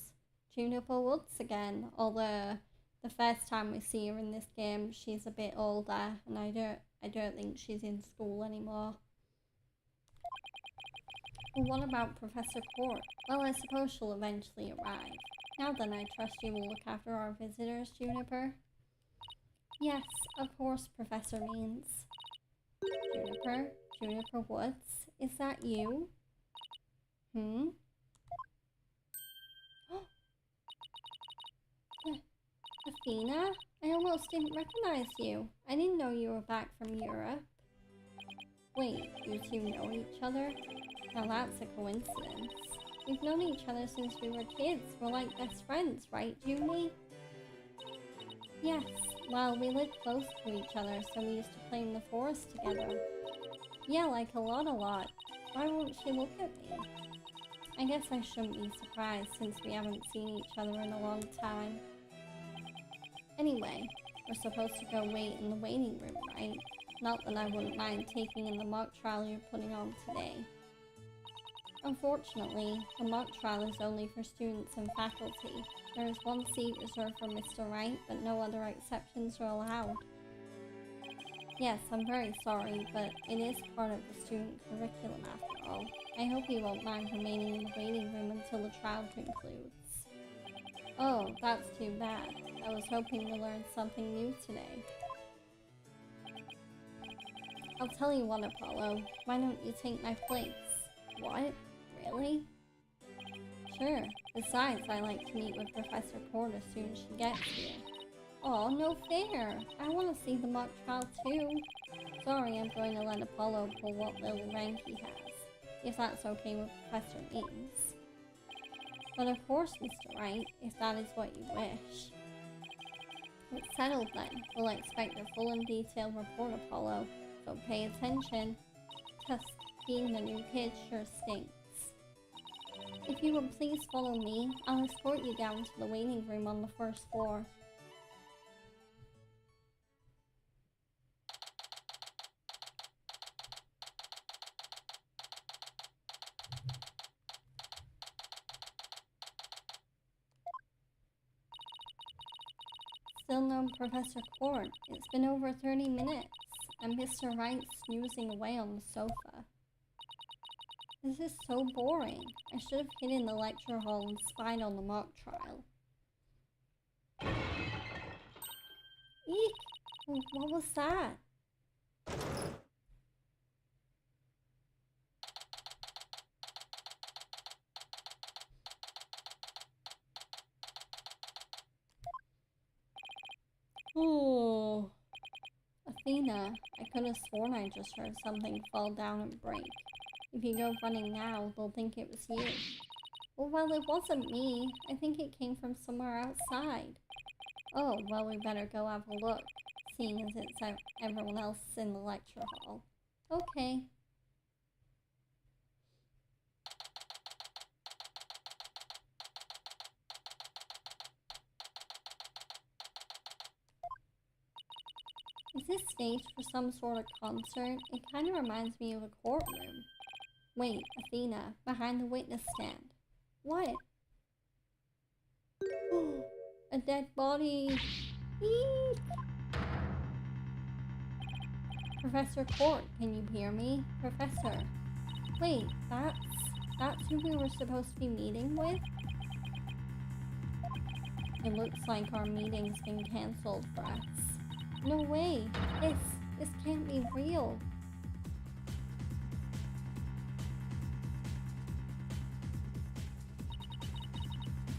Juniper Woods again, although the first time we see her in this game, she's a bit older, and I don't think she's in school anymore. Well, what about Professor Court? Well, I suppose she'll eventually arrive. Now then, I trust you will look after our visitors, Juniper? Yes, of course, Professor Means. Juniper Woods, is that you? Athena? I almost didn't recognize you. I didn't know you were back from Europe. Wait, you two know each other? Now that's a coincidence. We've known each other since we were kids. We're like best friends, right, Junie? Yes, well, we lived close to each other, so we used to play in the forest together. Yeah, like a lot. Why won't she look at me? I guess I shouldn't be surprised since we haven't seen each other in a long time. Anyway, we're supposed to go wait in the waiting room, right? Not that I wouldn't mind taking in the mock trial you're putting on today. Unfortunately, the mock trial is only for students and faculty. There is one seat reserved for Mr. Wright, but no other exceptions are allowed. Yes, I'm very sorry, but it is part of the student curriculum after all. I hope you won't mind remaining in the waiting room until the trial concludes. Oh, that's too bad. I was hoping to learn something new today. I'll tell you what, Apollo. Why don't you take my place? What? Really? Sure. Besides, I like to meet with Professor Cord as soon as she gets here. Aw, no fair. I want to see the mock trial too. Sorry, I'm going to let Apollo pull what little rank he has, if that's okay with Professor Eames. But of course, Mr. Wright, if that is what you wish. It's settled then. We'll expect a full and detailed report, Apollo, so pay attention. Tusk, being the new kid sure stinks. If you would please follow me, I'll escort you down to the waiting room on the first floor. Still no Professor Cord. It's been over 30 minutes, and Mr. Wright snoozing away on the sofa. This is so boring. I should have hidden in the lecture hall and spied on the mock trial. Eek! What was that? Oh, Athena, I could have sworn I just heard something fall down and break. If you go running now, they'll think it was you. Well, it wasn't me. I think it came from somewhere outside. Oh, well, we better go have a look, seeing as it's everyone else in the lecture hall. Okay. Is this staged for some sort of concert? It kind of reminds me of a courtroom. Wait, Athena, behind the witness stand. What? A dead body. Eek. Professor Court, can you hear me? Professor. Wait, that's who we were supposed to be meeting with? It looks like our meeting's been cancelled for us. No way! This can't be real!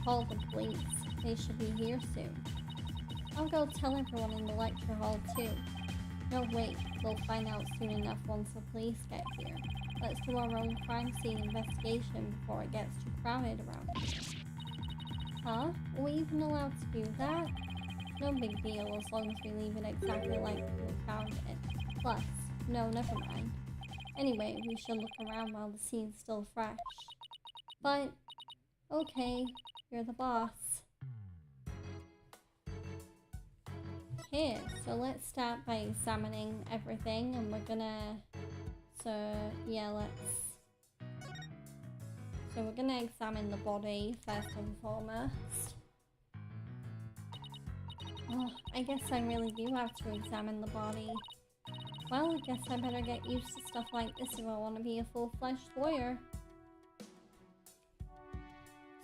Call the police. They should be here soon. I'll go tell everyone in the lecture hall too. No wait, we'll find out soon enough once the police get here. Let's do our own crime scene investigation before it gets too crowded around here. Huh? Are we even allowed to do that? No big deal as long as we leave it exactly like we found it. Plus, no, never mind. Anyway, we should look around while the scene's still fresh. But, okay, you're the boss. Okay, so let's start by examining everything, and we're gonna... So we're gonna examine the body first and foremost. Oh, I guess I really do have to examine the body. Well, I guess I better get used to stuff like this if I want to be a full-fledged lawyer.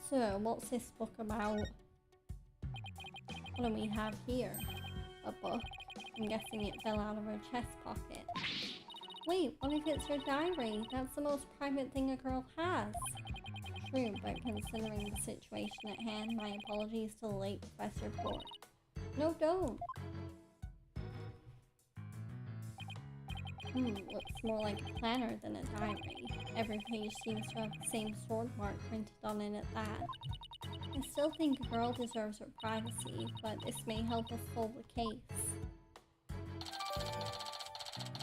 So, what's this book about? What do we have here? A book. I'm guessing it fell out of her chest pocket. Wait, what if it's her diary? That's the most private thing a girl has. True, but considering the situation at hand, my apologies to the late Professor Court. No, don't. Looks more like a planner than a diary. Every page seems to have the same sword mark printed on it at that. I still think a girl deserves her privacy, but this may help us solve the case.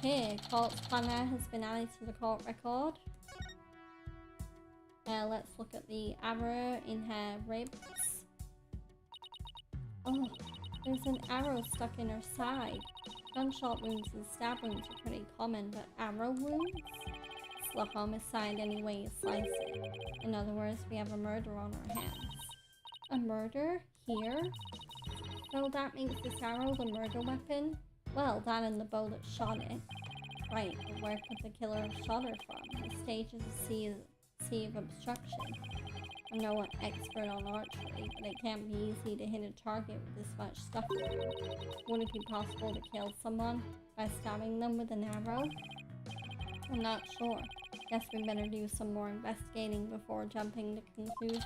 Here, Court's planner has been added to the court record. Let's look at the arrow in her ribs. Oh, there's an arrow stuck in her side. Gunshot wounds and stab wounds are pretty common, but arrow wounds? a homicide any way you slice it. In other words, we have a murder on our hands. A murder? Here? So that makes this arrow the murder weapon? Well, that and the bow that shot it. Right, but where could the killer have shot her from? The stage is a sea of obstruction. I'm no expert on archery, but it can't be easy to hit a target with this much stuff around. Would it be possible to kill someone by stabbing them with an arrow? I'm not sure. Guess we better do some more investigating before jumping to conclusions.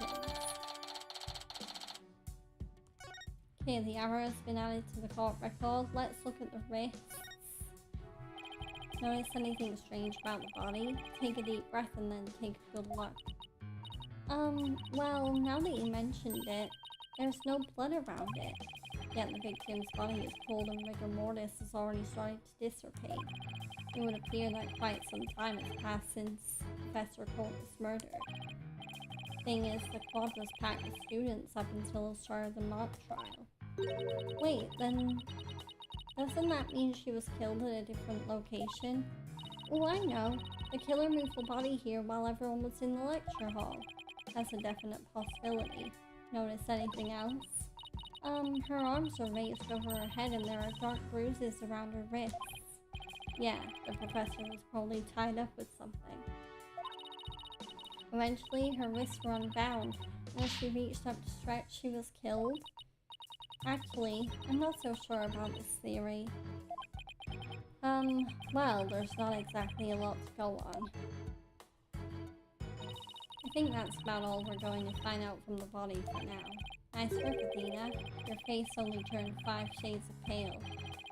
Okay, the arrow has been added to the court record. Let's look at the wrists. Notice anything strange about the body? Take a deep breath and then take a good look. Well, now that you mentioned it, there's no blood around it. Yet the victim's body is cold and rigor mortis has already started to dissipate. It would appear that quite some time has passed since Professor Colt was murdered. Thing is, the quad was packed with students up until the start of the mock trial. Wait, then doesn't that mean she was killed at a different location? Oh, I know. The killer moved the body here while everyone was in the lecture hall. That's a definite possibility. Notice anything else? Her arms are raised over her head and there are dark bruises around her wrists. Yeah, the professor was probably tied up with something. Eventually, her wrists were unbound, and as she reached up to stretch, she was killed. Actually, I'm not so sure about this theory. Well, there's not exactly a lot to go on. I think that's about all we're going to find out from the body for now. Nice work, Athena. Your face only turned 5 shades of pale.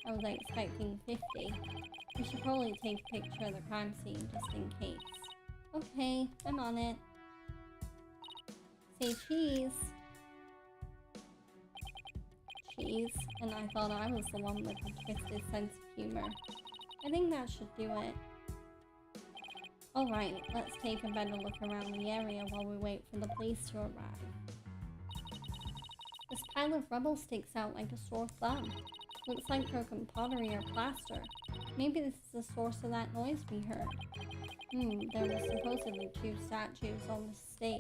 I was expecting 50. We should probably take a picture of the crime scene just in case. Okay, I'm on it. Say cheese. Cheese, and I thought I was the one with the twisted sense of humor. I think that should do it. Alright, let's take a better look around the area while we wait for the police to arrive. This pile of rubble sticks out like a sore thumb. Looks like broken pottery or plaster. Maybe this is the source of that noise we heard. There were supposedly 2 statues on the stage.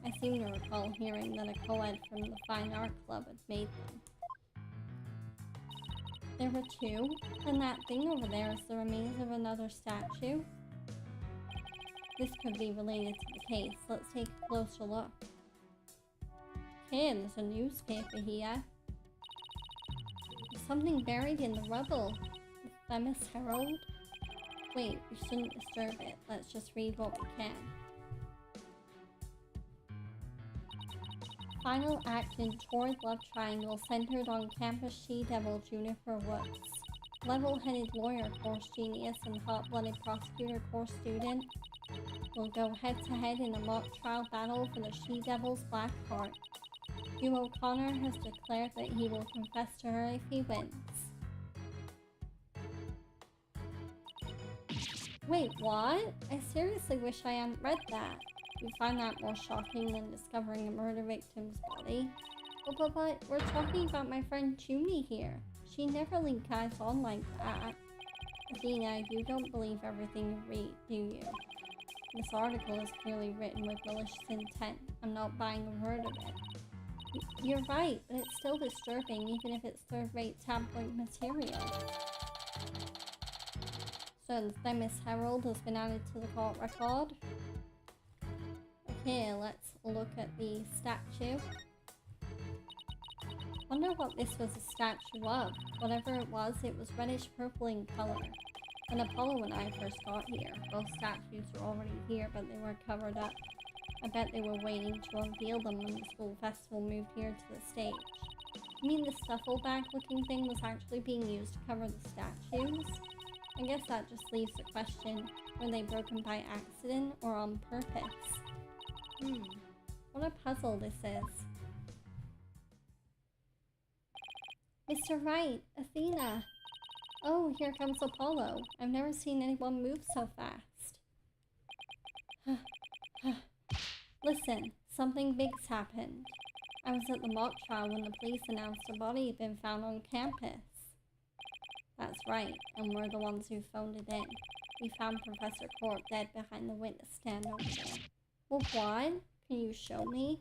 I seem to recall hearing that a co-ed from the Fine Art Club had made them. There were 2? And that thing over there is the remains of another statue? This could be related to the case. Let's take a closer look. Okay, there's a newspaper here. There's something buried in the rubble. The Themis Herald? Wait, we shouldn't disturb it. Let's just read what we can. Final act in Torrid Love Triangle centered on campus she-devil Juniper Woods. Level-headed lawyer course genius and hot-blooded prosecutor course student will go head-to-head in a mock trial battle for the she-devil's black heart. Hugh O'Connor has declared that he will confess to her if he wins. Wait, what? I seriously wish I hadn't read that. You find that more shocking than discovering a murder victim's body? But we're talking about my friend Junie here. She never lead guys on like that. Athena, you don't believe everything you read, do you? This article is clearly written with malicious intent. I'm not buying a word of it. You're right, but it's still disturbing even if it's third-rate tabloid material. So the Themis Herald has been added to the court record. Okay, let's look at the statue. Wonder what this was a statue of. Whatever it was reddish purple in color. When Apollo and I first got here, both statues were already here, but they were covered up. I bet they were waiting to unveil them when the school festival moved here to the stage. You mean the scuffleback looking thing was actually being used to cover the statues? I guess that just leaves the question, were they broken by accident or on purpose? What a puzzle this is. Mr. Wright, Athena. Oh, here comes Apollo. I've never seen anyone move so fast. Listen, something big's happened. I was at the mock trial when the police announced a body had been found on campus. That's right, and we're the ones who phoned it in. We found Professor Court dead behind the witness stand over there. Well, what? Can you show me?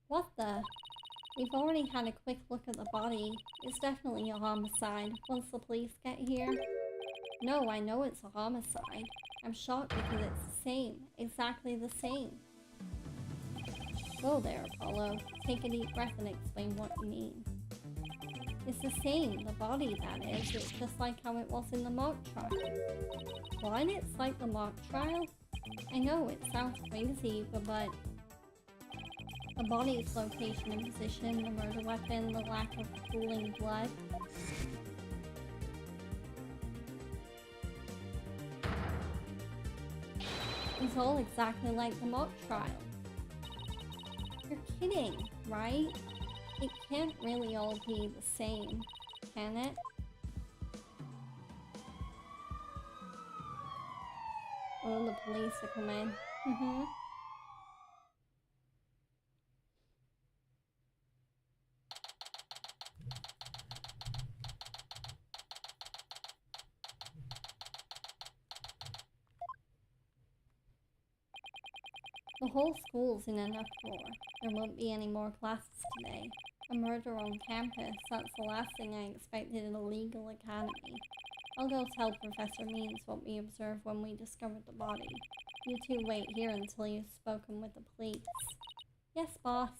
What the? We've already had a quick look at the body. It's definitely a homicide once the police get here. No, I know it's a homicide. I'm shocked because it's the same. Exactly the same. Whoa there, Apollo. Take a deep breath and explain what you mean. It's the same, the body that is. It's just like how it was in the mock trial. What? It's like the mock trial? I know, it sounds crazy, but the body's location and position, the murder weapon, the lack of pooling blood. It's all exactly like the mock trial. You're kidding, right? It can't really all be the same, can it? Oh, the police are coming. The whole school's in an uproar. There won't be any more classes today. A murder on campus, that's the last thing I expected in a legal academy. I'll go tell Professor Means what we observed when we discovered the body. You two wait here until you've spoken with the police. Yes, boss.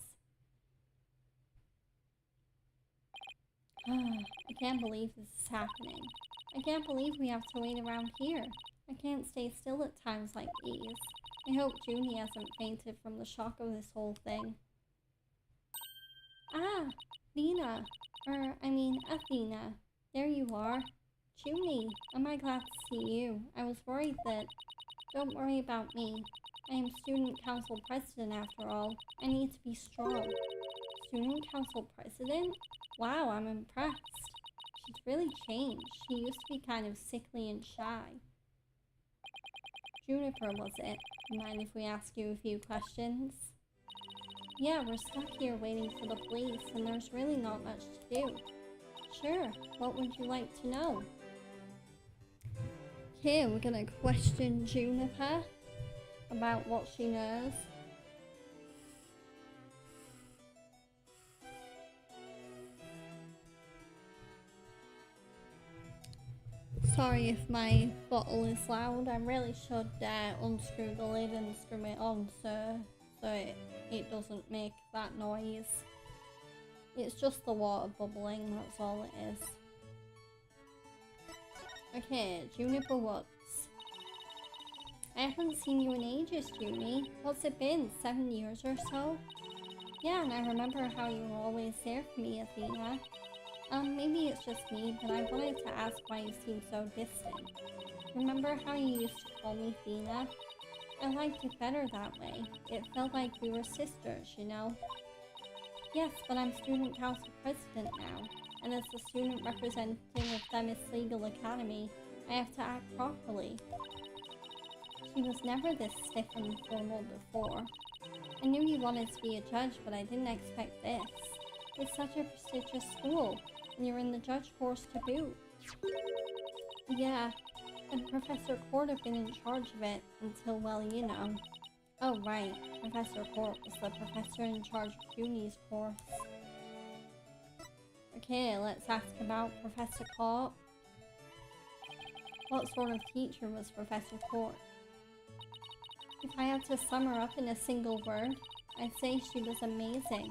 I can't believe this is happening. I can't believe we have to wait around here. I can't stay still at times like these. I hope Junie hasn't fainted from the shock of this whole thing. Ah, Lena. Athena. There you are. Junie, am I glad to see you? I was worried that... Don't worry about me. I am student council president after all. I need to be strong. Student council president? Wow, I'm impressed. She's really changed. She used to be kind of sickly and shy. Juniper, was it? Mind if we ask you a few questions? Yeah, we're stuck here waiting for the police, and there's really not much to do. Sure, what would you like to know? Okay, we're gonna question Juniper about what she knows. Sorry if my bottle is loud. I really should unscrew the lid and screw it on so it doesn't make that noise. It's just the water bubbling, that's all it is. Okay, Juniper Woods. I haven't seen you in ages, Junie. What's it been, 7 years or so? Yeah, and I remember how you were always there for me, Athena. Maybe it's just me, but I wanted to ask why you seem so distant. Remember how you used to call me Athena? I liked it better that way. It felt like we were sisters, you know? Yes, but I'm student council president now, and as the student representative of Themis Legal Academy, I have to act properly. She was never this stiff and formal before. I knew you wanted to be a judge, but I didn't expect this. It's such a prestigious school, and you're in the judge course to boot. Yeah, and Professor Court had been in charge of it until, well, you know. Oh, right. Professor Court was the professor in charge of Junie's course. Okay, let's ask about Professor Court. What sort of teacher was Professor Court? If I had to sum her up in a single word, I'd say she was amazing.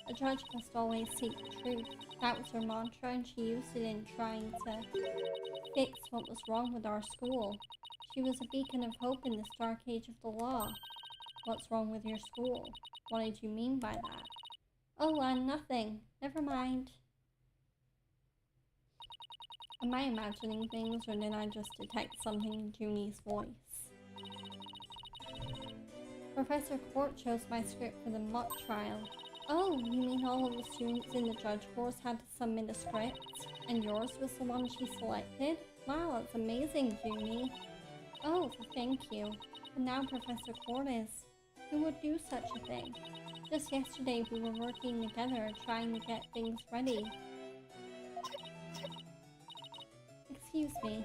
A judge must always seek the truth. That was her mantra, and she used it in trying to fix what was wrong with our school. She was a beacon of hope in this dark age of the law. What's wrong with your school? What did you mean by that? Oh, nothing. Never mind. Am I imagining things, or did I just detect something in Junie's voice? Professor Court chose my script for the mock trial. Oh, you mean all of the students in the judge course had to submit a script, and yours was the one she selected? Wow, that's amazing, Junie. Oh, thank you. And now Professor Court is. Who would do such a thing? Just yesterday we were working together trying to get things ready. Excuse me.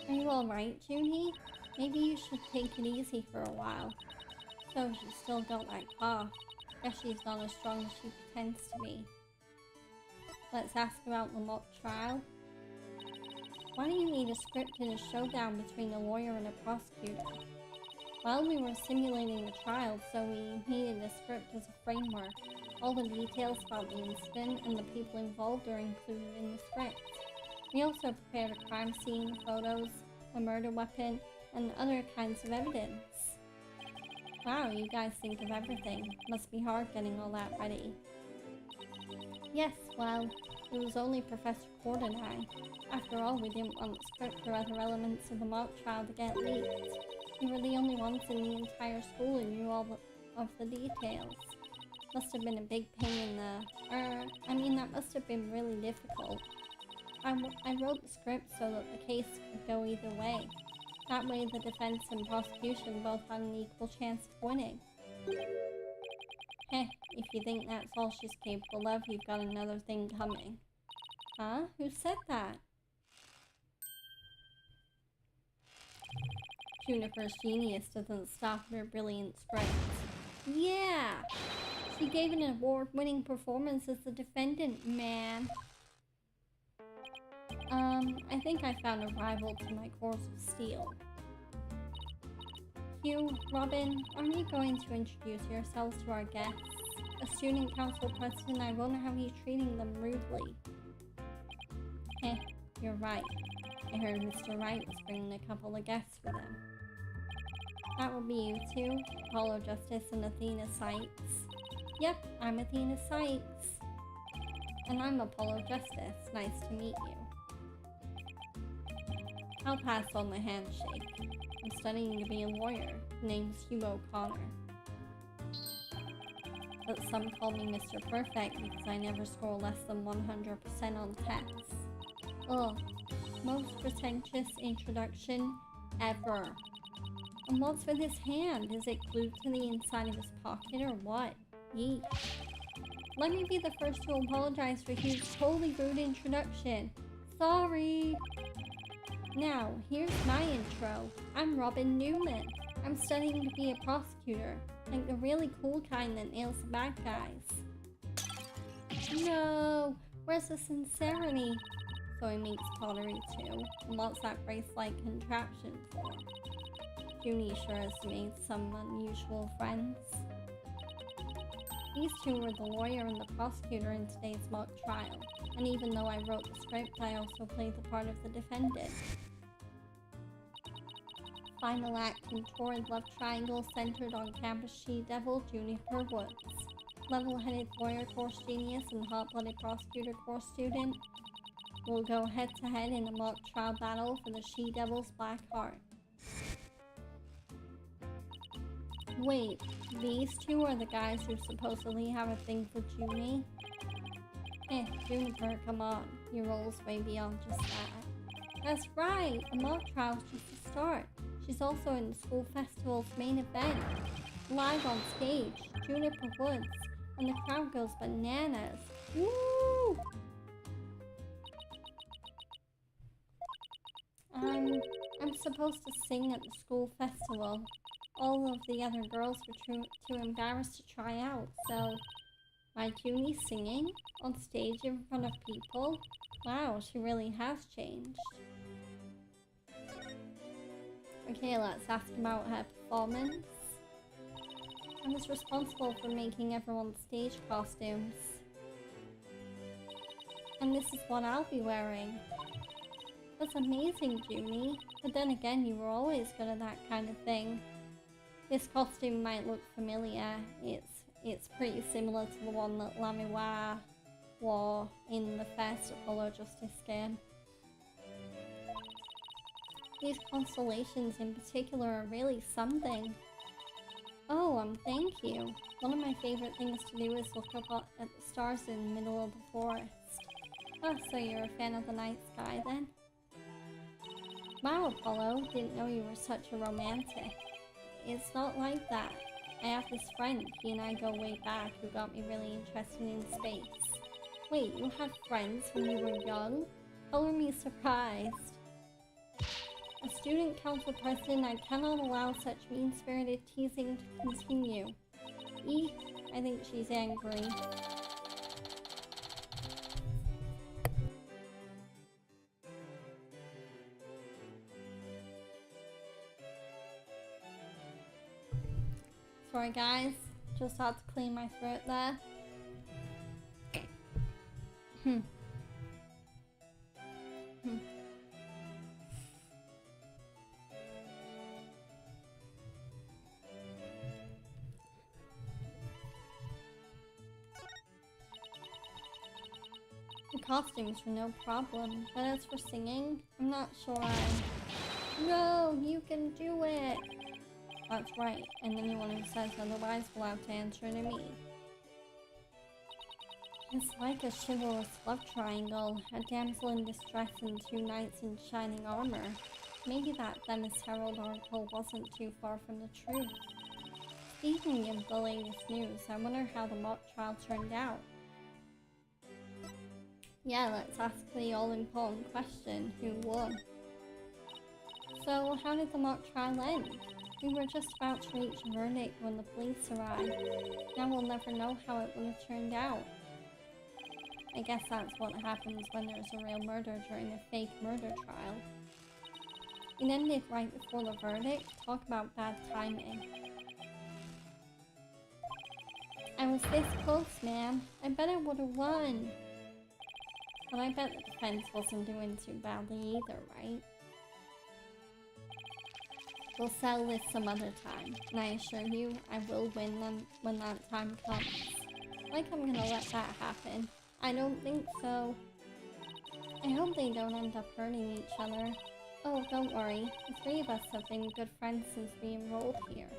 Are you alright, Junie? Maybe you should take it easy for a while. So she's still got that cough. Guess she's not as strong as she pretends to be. Let's ask about the mock trial. Why do you need a script in a showdown between a lawyer and a prosecutor? Well, we were simulating the trial, so we needed a script as a framework. All the details about the incident and the people involved are included in the script. We also prepared a crime scene, photos, a murder weapon, and other kinds of evidence. Wow, you guys think of everything. Must be hard getting all that ready. Yes, well, it was only Professor Cord and I. After all, we didn't want the script or other elements of the mock trial to get leaked. We were the only ones in the entire school who knew all of the details. Must have been a big pain in the... that must have been really difficult. I wrote the script so that the case could go either way. That way the defense and prosecution both had an equal chance of winning. Heh, if you think that's all she's capable of, you've got another thing coming. Huh? Who said that? Juniper's genius doesn't stop at her brilliant script. Yeah! She gave an award-winning performance as the defendant, man. I think I found a rival to my cores of steel. Hugh, Robin, aren't you going to introduce yourselves to our guests? As student council president, I won't have you treating them rudely. Heh, you're right. I heard Mr. Wright was bringing a couple of guests with him. That will be you two, Apollo Justice and Athena Sykes. Yep, I'm Athena Sykes. And I'm Apollo Justice. Nice to meet you. I'll pass on the handshake. I'm studying to be a lawyer. Name's Hugh O'Connor. But some call me Mr. Perfect because I never score less than 100% on tests. Ugh, most pretentious introduction ever. And what's with his hand? Is it glued to the inside of his pocket or what? Yeesh. Let me be the first to apologize for Hugh's totally rude introduction. Sorry. Now, here's my intro. I'm Robin Newman. I'm studying to be a prosecutor, like the really cool kind that nails the bad guys. No, where's the sincerity? So he makes pottery too, and what's that brace-like contraption for? Junie sure has made some unusual friends. These two were the lawyer and the prosecutor in today's mock trial, and even though I wrote the script, I also played the part of the defendant. Final act in torrid love triangle centered on campus she-devil Juniper Woods. Level-headed lawyer course genius and hot-blooded prosecutor course student will go head-to-head in a mock trial battle for the she-devil's black heart. Wait, these two are the guys who supposedly have a thing for Junie? Juniper, come on. Your role's way beyond just that. That's right! The mock trial's just the start. She's also in the school festival's main event. Live on stage, Juniper Woods, and the crowd goes bananas. Woo! I'm supposed to sing at the school festival. All of the other girls were too embarrassed to try out, so my Junie singing on stage in front of people? Wow, she really has changed. Okay, let's ask about her performance. I was responsible for making everyone's stage costumes. And this is what I'll be wearing. That's amazing, Junie. But then again, you were always good at that kind of thing. This costume might look familiar. It's pretty similar to the one that Lamiwa wore in the first Apollo Justice game. These constellations in particular are really something. Oh, thank you. One of my favorite things to do is look up at the stars in the middle of the forest. Oh, so you're a fan of the night sky then? Wow, Apollo, didn't know you were such a romantic. It's not like that. I have this friend, he and I go way back, who got me really interested in space. Wait, you had friends when you were young? Color me surprised. As student council president, I cannot allow such mean-spirited teasing to continue. I think she's angry. Sorry guys, just had to clean my throat there. The costumes were no problem, but as for singing, I'm not sure No, you can do it! That's right, and anyone who says otherwise will have to answer to me. It's like a chivalrous love triangle, a damsel in distress and two knights in shining armor. Maybe that Themis Herald article wasn't too far from the truth. Speaking of the latest news, I wonder how the mock trial turned out. Yeah, let's ask the all-important question, who won? So, how did the mock trial end? We were just about to reach a verdict when the police arrived. Now we'll never know how it would have turned out. I guess that's what happens when there's a real murder during a fake murder trial. It ended right before the verdict. Talk about bad timing. I was this close, man. I bet I would have won. But I bet the defense wasn't doing too badly either, right? We'll settle this some other time, and I assure you, I will win them when that time comes. Like I'm gonna let that happen. I don't think so. I hope they don't end up hurting each other. Oh, don't worry. The three of us have been good friends since we enrolled here.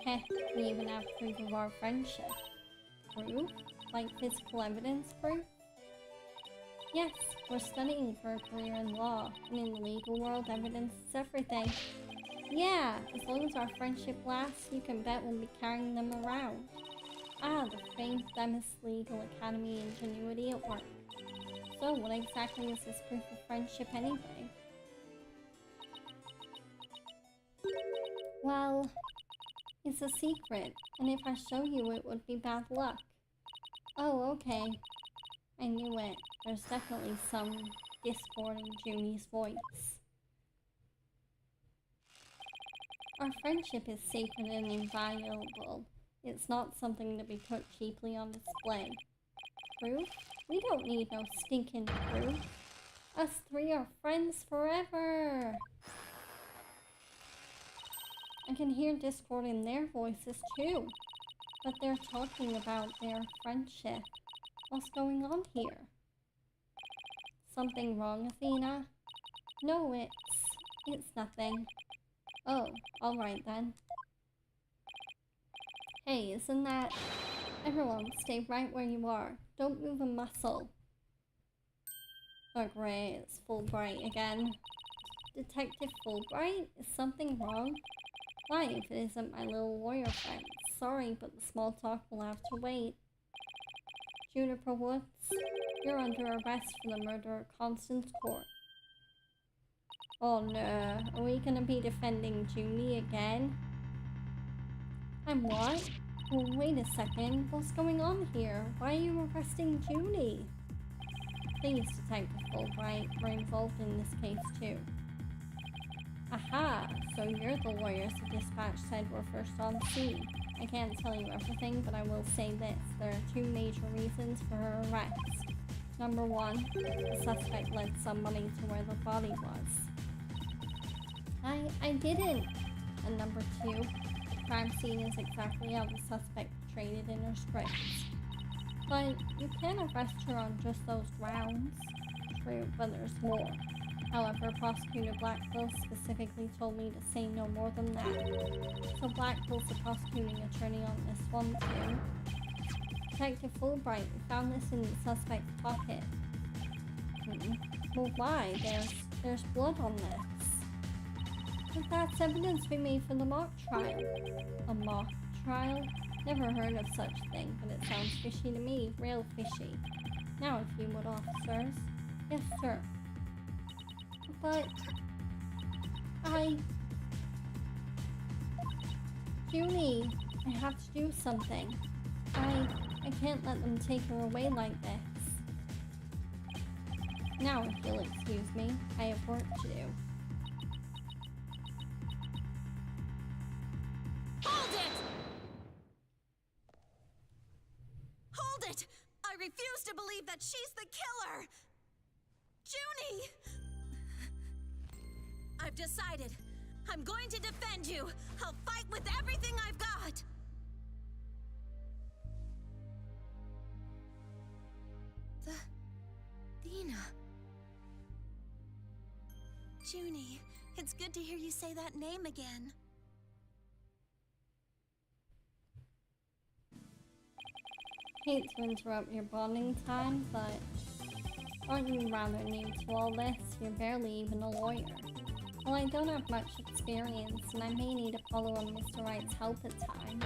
Heh, we even have proof of our friendship. Proof? Like physical evidence proof? Yes, we're studying for a career in law, and in the legal world, evidence is everything. Yeah, as long as our friendship lasts, you can bet we'll be carrying them around. Ah, the famed Themis Legal Academy ingenuity at work. So, what exactly is this proof of friendship anyway? Well, it's a secret, and if I show you, it would be bad luck. Oh, okay. I knew it. There's definitely some discord in Junie's voice. Our friendship is sacred and inviolable. It's not something to be put cheaply on display. Proof? We don't need no stinking proof. Us three are friends forever. I can hear discord in their voices too. But they're talking about their friendship. What's going on here? Something wrong, Athena? No, it's nothing. Oh, alright then. Hey, isn't that... Everyone, stay right where you are. Don't move a muscle. Oh great, it's Fulbright again. Detective Fulbright? Is something wrong? Why, if it isn't my little lawyer friend? Sorry, but the small talk will have to wait. Juniper Woods, you're under arrest for the murder of Constance Court. Oh no, are we gonna be defending Junie again? I'm what? Well, wait a second, what's going on here? Why are you arresting Junie? Please, Detective Fulbright, we're involved in this case too. Aha, so you're the lawyers the dispatch said were first on scene. I can't tell you everything, but I will say this. There are two major reasons for her arrest. Number one, the suspect led somebody to where the body was. I didn't. And number two, the crime scene is exactly how the suspect portrayed it in her scripts. But you can't arrest her on just those grounds. True, but there's more. However, Prosecutor Blackville specifically told me to say no more than that. So Blackville's the prosecuting attorney on this one too. Detective Fulbright, we found this in the suspect's pocket. Well, why? There's blood on this. But that's evidence we made for the mock trial. A mock trial? Never heard of such a thing, but it sounds fishy to me. Real fishy. Now, if you would, officers. Yes, sir. But... Junie, I have to do something. I can't let them take her away like this. Now, if you'll excuse me, I have work to do. Hold it! Hold it! I refuse to believe that she's the killer! Junie! I've decided. I'm going to defend you. I'll fight with everything I've got. Dina. Junie, it's good to hear you say that name again. Hate to interrupt your bonding time, but aren't you rather new to all this? You're barely even a lawyer. Well, I don't have much experience, and I may need to follow on Mr. Wright's help at times.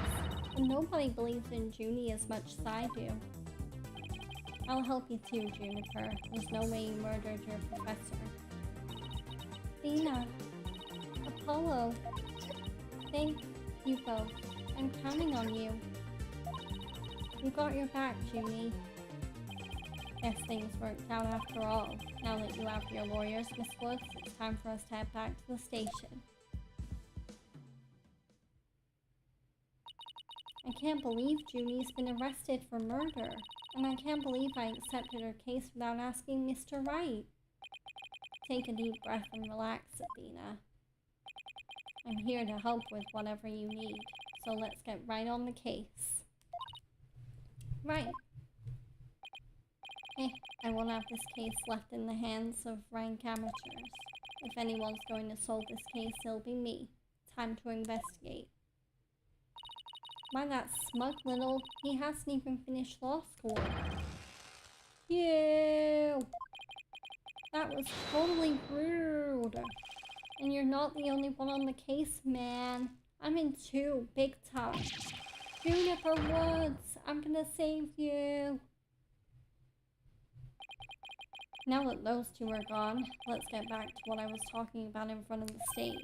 But nobody believes in Junie as much as I do. I'll help you too, Juniper. There's no way you murdered your professor. Dina. Apollo. Thank you both. I'm counting on you. You got your back, Junie. Guess things worked out after all. Now that you have your lawyers, Miss Woods, it's time for us to head back to the station. I can't believe Junie's been arrested for murder. And I can't believe I accepted her case without asking Mr. Wright. Take a deep breath and relax, Athena. I'm here to help with whatever you need, so let's get right on the case. Right. I won't have this case left in the hands of rank amateurs. If anyone's going to solve this case, it'll be me. Time to investigate. Why, that smug little... He hasn't even finished law school. You! That was totally rude. And you're not the only one on the case, man. I'm in too, big time. Juniper Woods, I'm gonna save you. Now that those two are gone, let's get back to what I was talking about in front of the stage.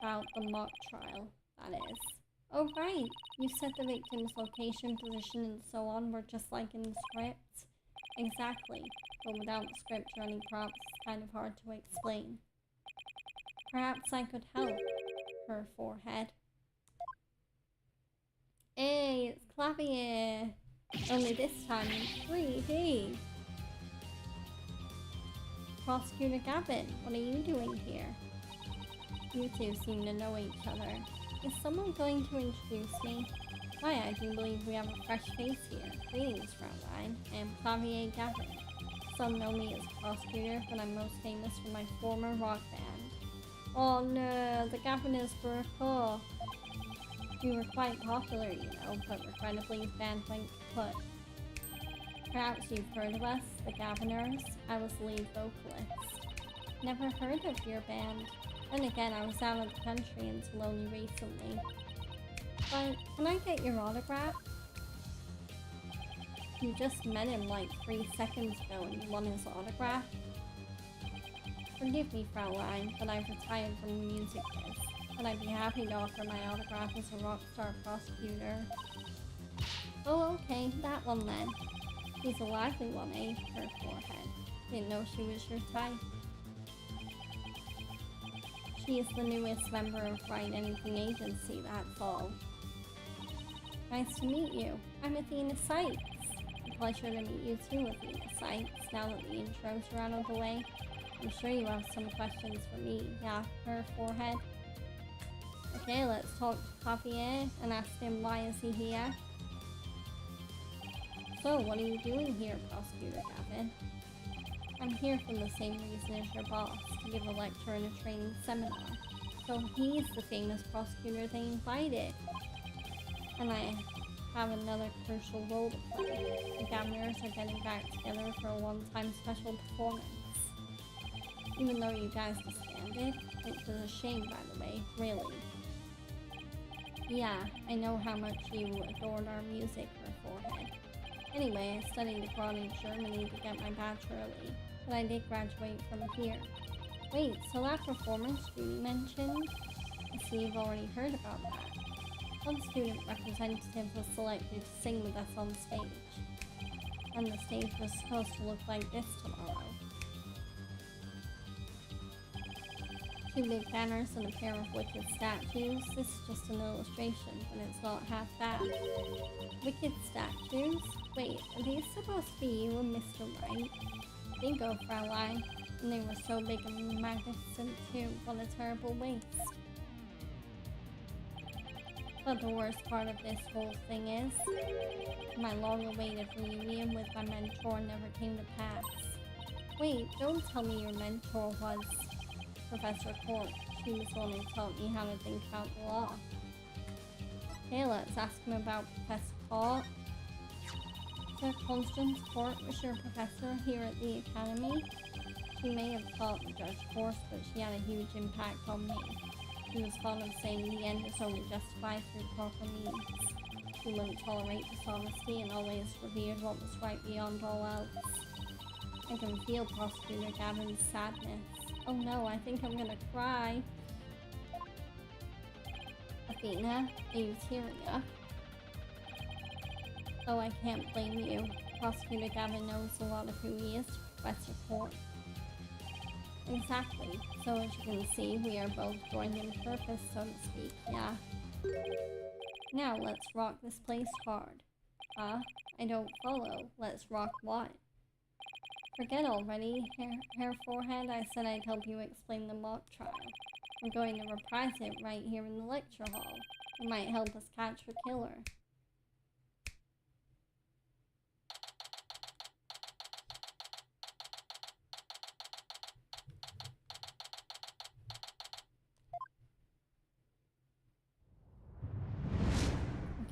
About the mock trial, that is. Oh right, you said the victim's location, position, and so on were just like in the script? Exactly, but without the script or any props, it's kind of hard to explain. Perhaps I could help. Her forehead. Hey, it's Clavier! Only this time in 3D! Prosecutor Gavin, what are you doing here? You two seem to know each other. Is someone going to introduce me? Why, I do believe we have a fresh face here. Greetings, Fraulein. I am Clavier Gavin. Some know me as prosecutor, but I'm most famous for my former rock band. Oh no, the Gaviners were a call. We were quite popular, you know, but regrettably the band went kaput. Perhaps you've heard of us, the Gaviners. I was the lead vocalist. Never heard of your band. Then again, I was out of the country until only recently. But can I get your autograph? You just met him like 3 seconds ago and you want his autograph? Forgive me, Fraulein, but I've retired from the music biz. But I'd be happy to offer my autograph as a rock star prosecutor. Oh, okay, that one then. She's a lively one, eh? Her forehead. Didn't know she was your type. She is the newest member of Write Anything Agency, that's all. Nice to meet you. I'm Athena Sykes. A pleasure to meet you too, Athena Sykes. Now that the intros are out of the way, I'm sure you have some questions for me. Yeah, her forehead. Okay, let's talk to Clavier and ask him why is he here. So, what are you doing here, Prosecutor Gavin? I'm here for the same reason as your boss, to give a lecture and a training seminar. So he's the famous prosecutor they invited. And I have another crucial role to play. The Gaviners are getting back together for a one-time special performance. Even though you guys disbanded, which is a shame, by the way, really. Yeah, I know how much you adored our music, her forehead. Anyway, I studied abroad in Germany to get my batch early, but I did graduate from here. Wait, so that performance Judy mentioned? I see you've already heard about that. One student representative was selected to sing with us on stage. And the stage was supposed to look like this tomorrow. 2 big banners and a pair of wicked statues. This is just an illustration, but it's not half bad. Wicked statues? Wait, are these supposed to be you and Mr. Wright? Bingo, Fraulein. And they were so big and magnificent too. What a terrible waste. But the worst part of this whole thing is, my long-awaited reunion with my mentor never came to pass. Wait, don't tell me your mentor was Professor Court. She was the one who taught me how to think about the law. Okay, let's ask him about Professor Court. Sir Constance Court was your professor here at the Academy. She may have taught the judge course, but she had a huge impact on me. She was fond of saying the end is only justified through proper means. She wouldn't tolerate dishonesty and always revered what was right beyond all else. I can feel Prosecutor Gavin's sadness. Oh no, I think I'm gonna cry. Athena, are you tearing up? Oh, I can't blame you. Prosecutor Gavin knows a lot of who he is to Professor Court. Exactly. So as you can see, we are both joined in purpose, so to speak, yeah. Now, let's rock this place hard. Huh? I don't follow. Let's rock what? Forget already, hair forehead. I said I'd help you explain the mock trial. We're going to reprise it right here in the lecture hall. It might help us catch the killer.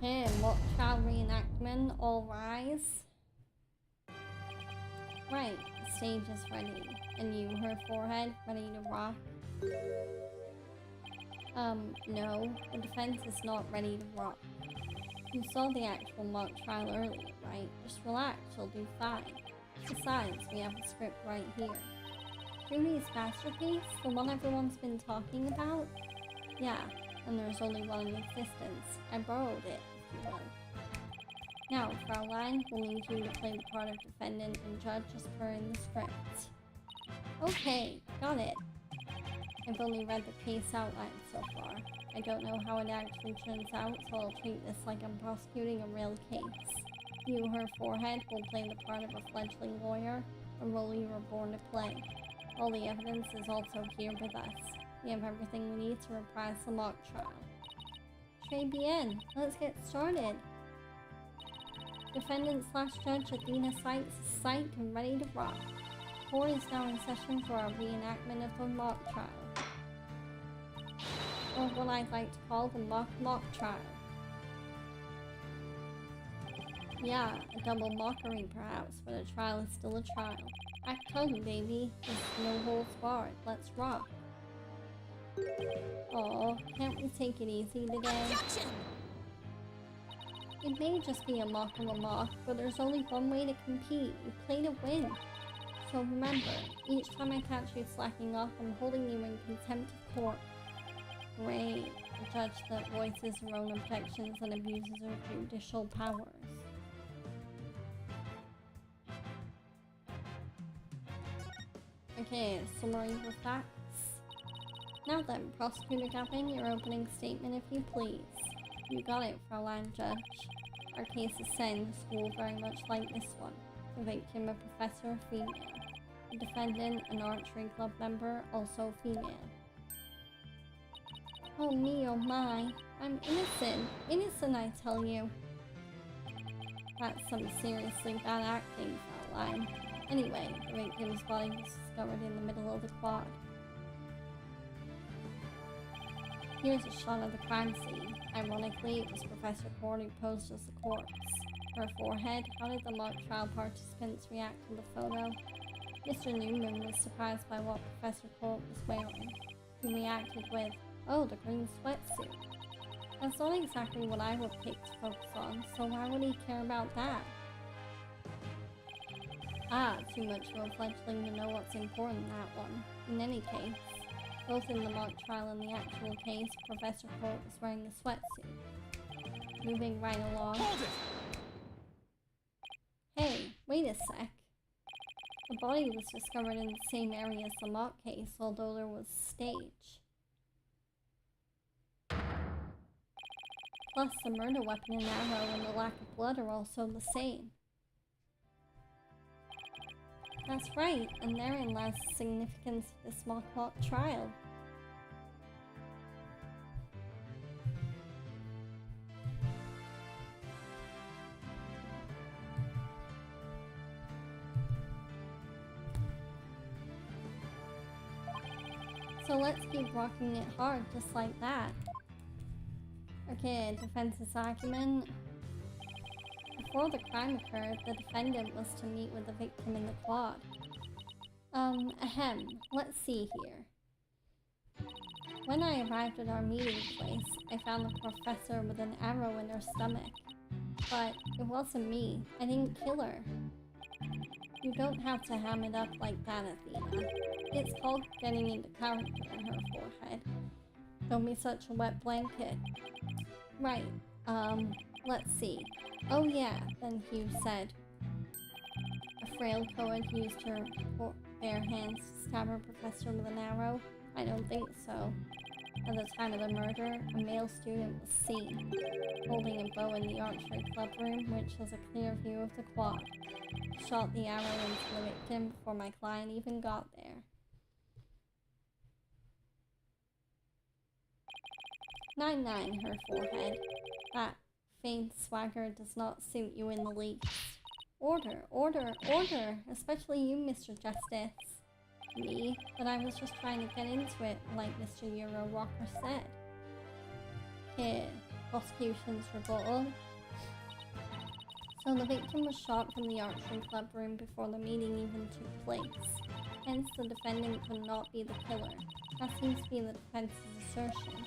Okay, mock trial reenactment, all rise. Right, the stage is ready. And you, her forehead, ready to rock? No, the defense is not ready to rock. You saw the actual mock trial earlier, right? Just relax, you'll do fine. Besides, we have the script right here. Judy's masterpiece? The one everyone's been talking about? Yeah, and there's only one in existence. I borrowed it, if you will. Now, Fraulein, we'll need you to play the part of defendant and judge as per in the script. Okay, got it. I've only read the case outline so far. I don't know how it actually turns out, so I'll treat this like I'm prosecuting a real case. You, her forehead, will play the part of a fledgling lawyer, a role you were born to play. All the evidence is also here with us. We have everything we need to reprise the mock trial. Très bien, let's get started. Defendant / judge Athena Sykes is psyched and ready to rock. Court is now in session for our reenactment of the mock trial. Or what I'd like to call the mock trial. Yeah, a double mockery perhaps, but a trial is still a trial. Act home, baby. There's no holds barred. Let's rock. Aw, can't we take it easy today? Objection! It may just be a mock of a mock, but there's only one way to compete. You play to win. So remember, each time I catch you slacking off, I'm holding you in contempt of court. Great. A judge that voices her own objections and abuses her judicial powers. Okay, summary of the facts. Now then, Prosecutor Gavin, your opening statement if you please. You got it, Fraulein Judge. Our case is set in a school very much like this one. The victim, a professor, female. The defendant, an archery club member, also female. Oh me, oh my. I'm innocent. Innocent, I tell you. That's some seriously bad acting, Fraulein. Anyway, the victim's body was discovered in the middle of the quad. Here's a shot of the crime scene. Ironically, it was Professor Court who posed as the corpse. Her forehead, how did the mock trial participants react to the photo? Mr. Newman was surprised by what Professor Court was wearing. He reacted with, oh, the green sweatsuit. That's not exactly what I would pick to focus on, so why would he care about that? Ah, too much of a fledgling to know what's important in that one. In any case, both in the mock trial and the actual case, Professor Court was wearing a sweatsuit. Moving right along. Hold it! Hey, wait a sec. The body was discovered in the same area as the mock case, although there was a stage. Plus, the murder weapon and arrow and the lack of blood are also the same. That's right, and therein lies the significance of this mock trial. So let's keep rocking it hard, just like that. Okay, defense's argument. Before the crime occurred, the defendant was to meet with the victim in the quad. Let's see here. When I arrived at our meeting place, I found the professor with an arrow in her stomach. But it wasn't me. I didn't kill her. You don't have to ham it up like that, Athena. It's called getting into character in her forehead. Don't be such a wet blanket. Right, let's see. Oh yeah, then Hugh said. A frail co-ed used her bare hands to stab her professor with an arrow? I don't think so. At the time of the murder, a male student was seen, holding a bow in the archery club room, which has a clear view of the quad. He shot the arrow into the victim before my client even got there. 9-9, her forehead. That faint swagger does not suit you in the least. Order, order, order! Especially you, Mr. Justice. Me? But I was just trying to get into it, like Mr. Euro Rocker said. Here, prosecution's rebuttal. So the victim was shot from the archery club room before the meeting even took place. Hence, the defendant could not be the killer. That seems to be the defense's assertion.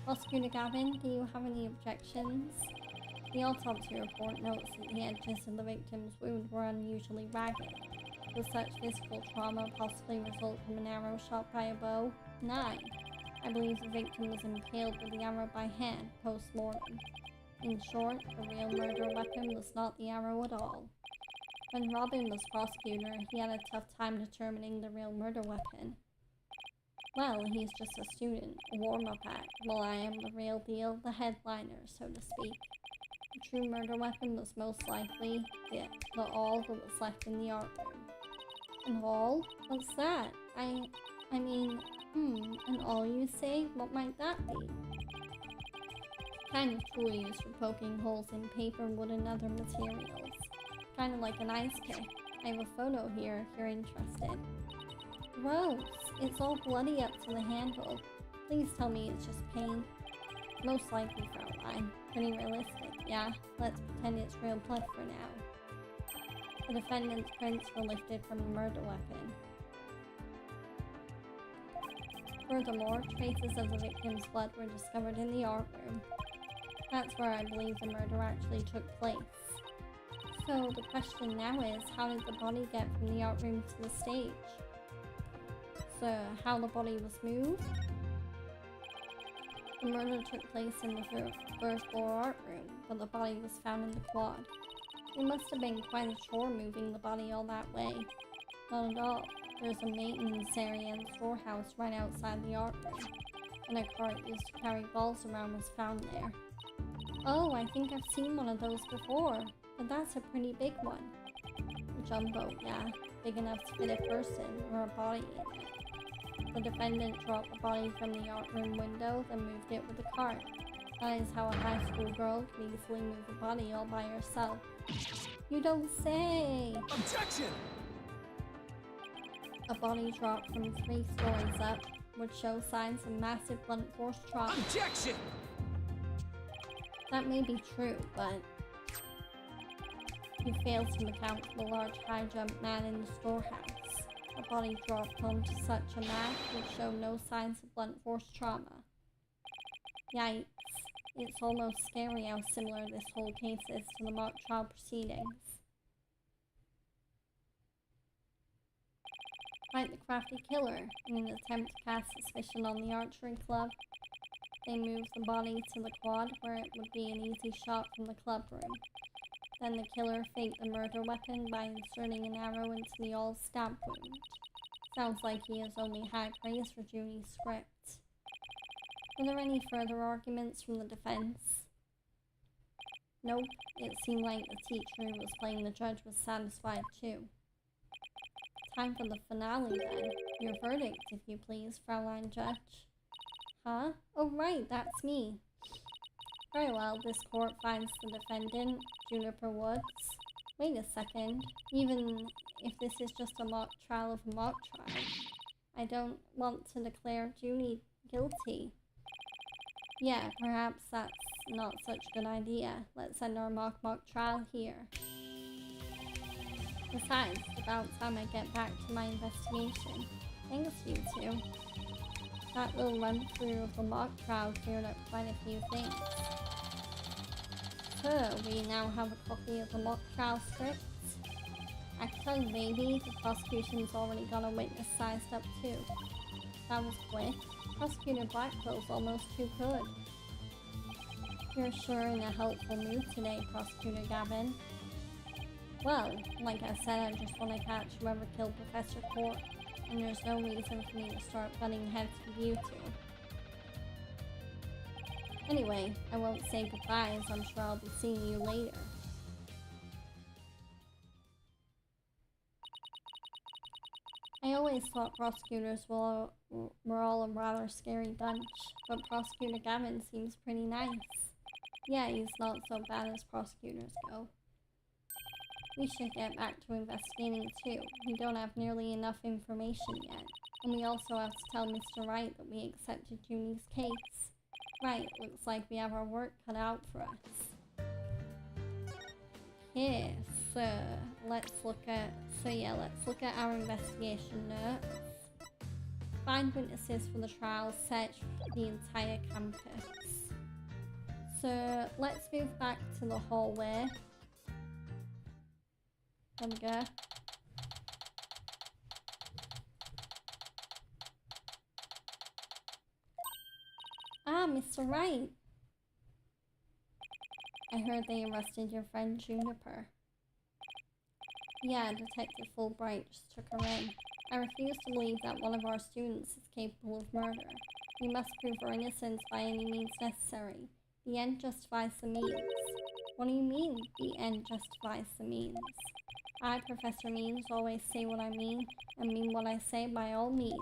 Prosecutor Gavin, do you have any objections? The autopsy report notes that the edges of the victim's wound were unusually ragged. Does such physical trauma possibly result from an arrow shot by a bow? 9. I believe the victim was impaled with the arrow by hand, post-mortem. In short, the real murder weapon was not the arrow at all. When Robin was prosecutor, he had a tough time determining the real murder weapon. Well, he's just a student, a warm-up act, while I am the real deal, the headliner, so to speak. The true murder weapon was most likely the awl that was left in the art room. An awl? What's that? I mean, an awl you say? What might that be? Kind of tool used for poking holes in paper, wood, and other materials. Kind of like an ice pick. I have a photo here if you're interested. Gross! It's all bloody up to the handle. Please tell me it's just paint. Most likely, Fraulein. Pretty realistic, yeah? Let's pretend it's real blood for now. The defendant's prints were lifted from the murder weapon. Furthermore, traces of the victim's blood were discovered in the art room. That's where I believe the murder actually took place. So the question now is, how did the body get from the art room to the stage? So, how the body was moved? The murder took place in the first floor art room, but the body was found in the quad. It must have been quite a chore moving the body all that way. Not at all. There's a maintenance area and storehouse right outside the art room, and a cart used to carry balls around was found there. Oh, I think I've seen one of those before, but that's a pretty big one. A jumbo, yeah, big enough to fit a person or a body in it. The defendant dropped the body from the art room window, then moved it with a cart. That is how a high school girl could easily move a body all by herself. You don't say! Objection! A body dropped from 3 stories up would show signs of massive blunt force trauma. Objection! That may be true, but you failed to account for the large high jump mat in the storehouse. A body dropped onto such a mat would show no signs of blunt force trauma. Yikes. It's almost scary how similar this whole case is to the mock trial proceedings. Like the crafty killer, in an attempt to cast suspicion on the archery club, they moved the body to the quad where it would be an easy shot from the club room. Then the killer faked the murder weapon by inserting an arrow into the all stab wound. Sounds like he has only high praise for Junie's script. Were there any further arguments from the defense? Nope, it seemed like the teacher who was playing the judge was satisfied too. Time for the finale then. Your verdict, if you please, Fraulein Judge. Huh? Oh right, that's me. Very well, this court finds the defendant, Juniper Woods. Wait a second. Even if this is just a mock trial of a mock trial, I don't want to declare Junie guilty. Yeah, perhaps that's not such a good idea. Let's end our mock trial here. Besides, it's about time I get back to my investigation. Thanks, you two. That little run-through of the mock trial cleared up quite a few things. So, we now have a copy of the mock trial script. I can tell you, maybe the prosecution's already got a witness sized up too. That was quick. Prosecutor Blackwell's almost too good. You're sure in a helpful mood today, Prosecutor Gavin. Well, like I said, I just want to catch whoever killed Professor Court, and there's no reason for me to start butting heads with you two. Anyway, I won't say goodbye as I'm sure I'll be seeing you later. I always thought prosecutors were all a rather scary bunch, but Prosecutor Gavin seems pretty nice. Yeah, he's not so bad as prosecutors go. We should get back to investigating too. We don't have nearly enough information yet. And we also have to tell Mr. Wright that we accepted Junie's case. Right, looks like we have our work cut out for us. Okay, so let's look at our investigation notes. Find witnesses for the trial, search the entire campus. So let's move back to the hallway. There we go. Ah, Mr. Wright. I heard they arrested your friend Juniper. Yeah, Detective Fulbright just took her in. I refuse to believe that one of our students is capable of murder. We must prove her innocence by any means necessary. The end justifies the means. What do you mean, the end justifies the means? I, Professor Means, always say what I mean, and mean what I say by all means.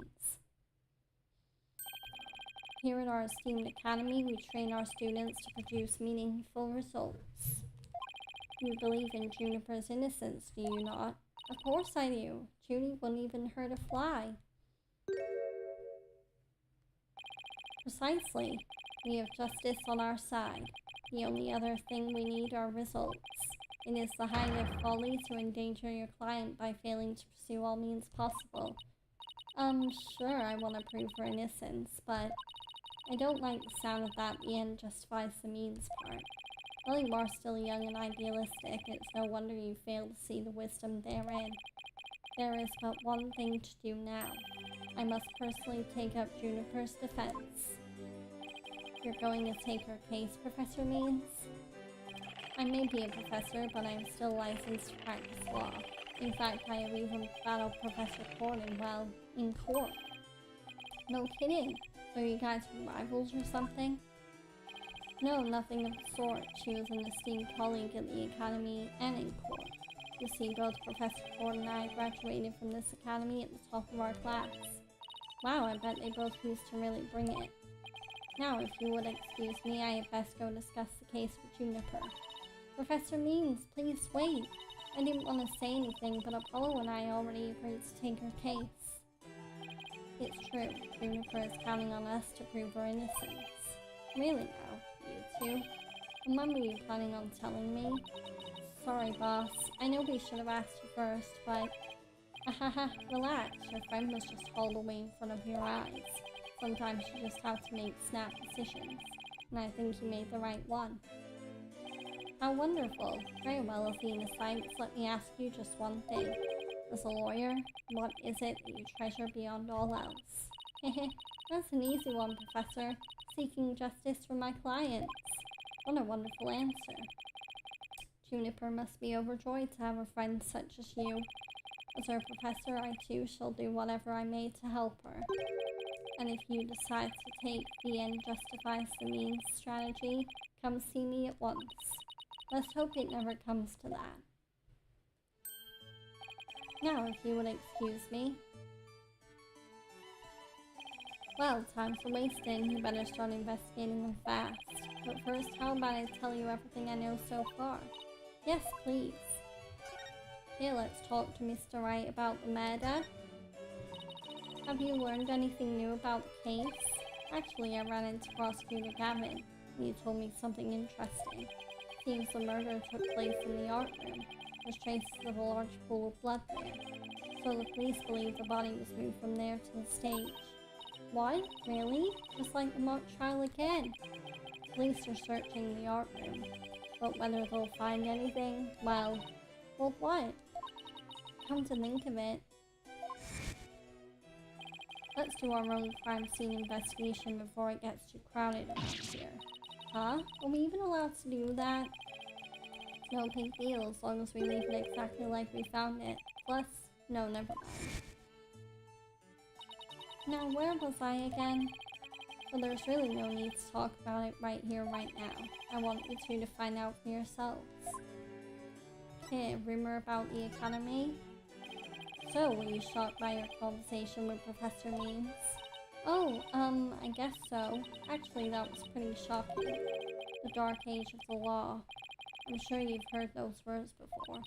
Here at our esteemed academy, we train our students to produce meaningful results. You believe in Juniper's innocence, do you not? Of course I do. Junie wouldn't even hurt a fly. Precisely. We have justice on our side. The only other thing we need are results. It is the height of folly to endanger your client by failing to pursue all means possible. Sure, I want to prove her innocence, but I don't like the sound of that the end justifies the means part. While you are still young and idealistic, it's no wonder you fail to see the wisdom therein. There is but one thing to do now. I must personally take up Juniper's defense. You're going to take her case, Professor Means? I may be a professor, but I am still licensed to practice law. In fact, I have even battled Professor Corden, well, in court. No kidding. So you guys were rivals or something? No, nothing of the sort. She was an esteemed colleague at the academy and in court. You see, both Professor Corden and I graduated from this academy at the top of our class. Wow, I bet they both used to really bring it. Now, if you would excuse me, I had best go discuss the case with Juniper. Professor Means, please wait. I didn't want to say anything, but Apollo and I already agreed to take her case. It's true. Juniper is counting on us to prove her innocence. Really now, you two? And when were you planning on telling me? Sorry, boss. I know we should have asked you first, but... Ahaha, relax. Your friend was just hauled away in front of your eyes. Sometimes you just have to make snap decisions. and I think you made the right one. How wonderful. Very well, Athena Sykes. Let me ask you just one thing. As a lawyer, what is it that you treasure beyond all else? Hehe, that's an easy one, Professor. Seeking justice for my clients. What a wonderful answer. Juniper must be overjoyed to have a friend such as you. As her professor, I too shall do whatever I may to help her. And if you decide to take the end justifies the means strategy, come see me at once. Let's hope it never comes to that. Now, if you would excuse me. Well, time's a wasting. You better start investigating them fast. But first, how about I tell you everything I know so far? Yes, please. Here, let's talk to Mr. Wright about the murder. Have you learned anything new about the case? Actually, I ran into Prosecutor Gavin, and he told me something interesting. Seems the murder took place in the art room. There's traces of a large pool of blood there. So the police believe the body was moved from there to the stage. What? Really? Just like the mock trial again? Police are searching the art room, but whether they'll find anything, well what? Come to think of it, let's do our own crime scene investigation before it gets too crowded around here. Huh? Are we even allowed to do that? No big deal, as long as we leave it exactly like we found it. Plus, no, never mind. Now, where was I again? Well, there's really no need to talk about it right here, right now. I want you two to find out for yourselves. Okay, rumor about the academy? So, were you shocked by your conversation with Professor Means? Oh, I guess so. Actually, that was pretty shocking. The Dark Age of the Law. I'm sure you've heard those words before.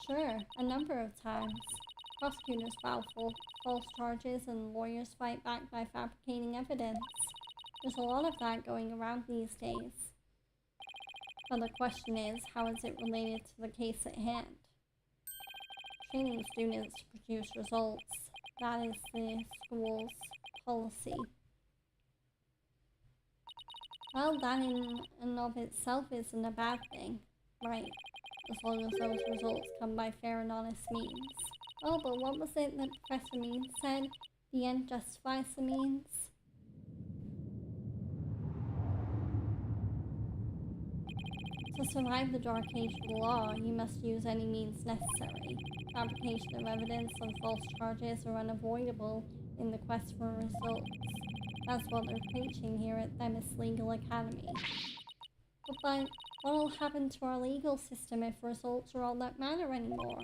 Sure, a number of times. Prosecutors file false charges and lawyers fight back by fabricating evidence. There's a lot of that going around these days. But the question is, how is it related to the case at hand? Training students to produce results. That is the school's policy. Well, that in and of itself isn't a bad thing. Right, as long as those results come by fair and honest means. Oh, but what was it that Professor Means said? The end justifies the means? To survive the Dark Age of the Law, you must use any means necessary. Fabrication of evidence and false charges are unavoidable in the quest for results. That's what they're preaching here at Themis Legal Academy. But what'll happen to our legal system if results are all that matter anymore?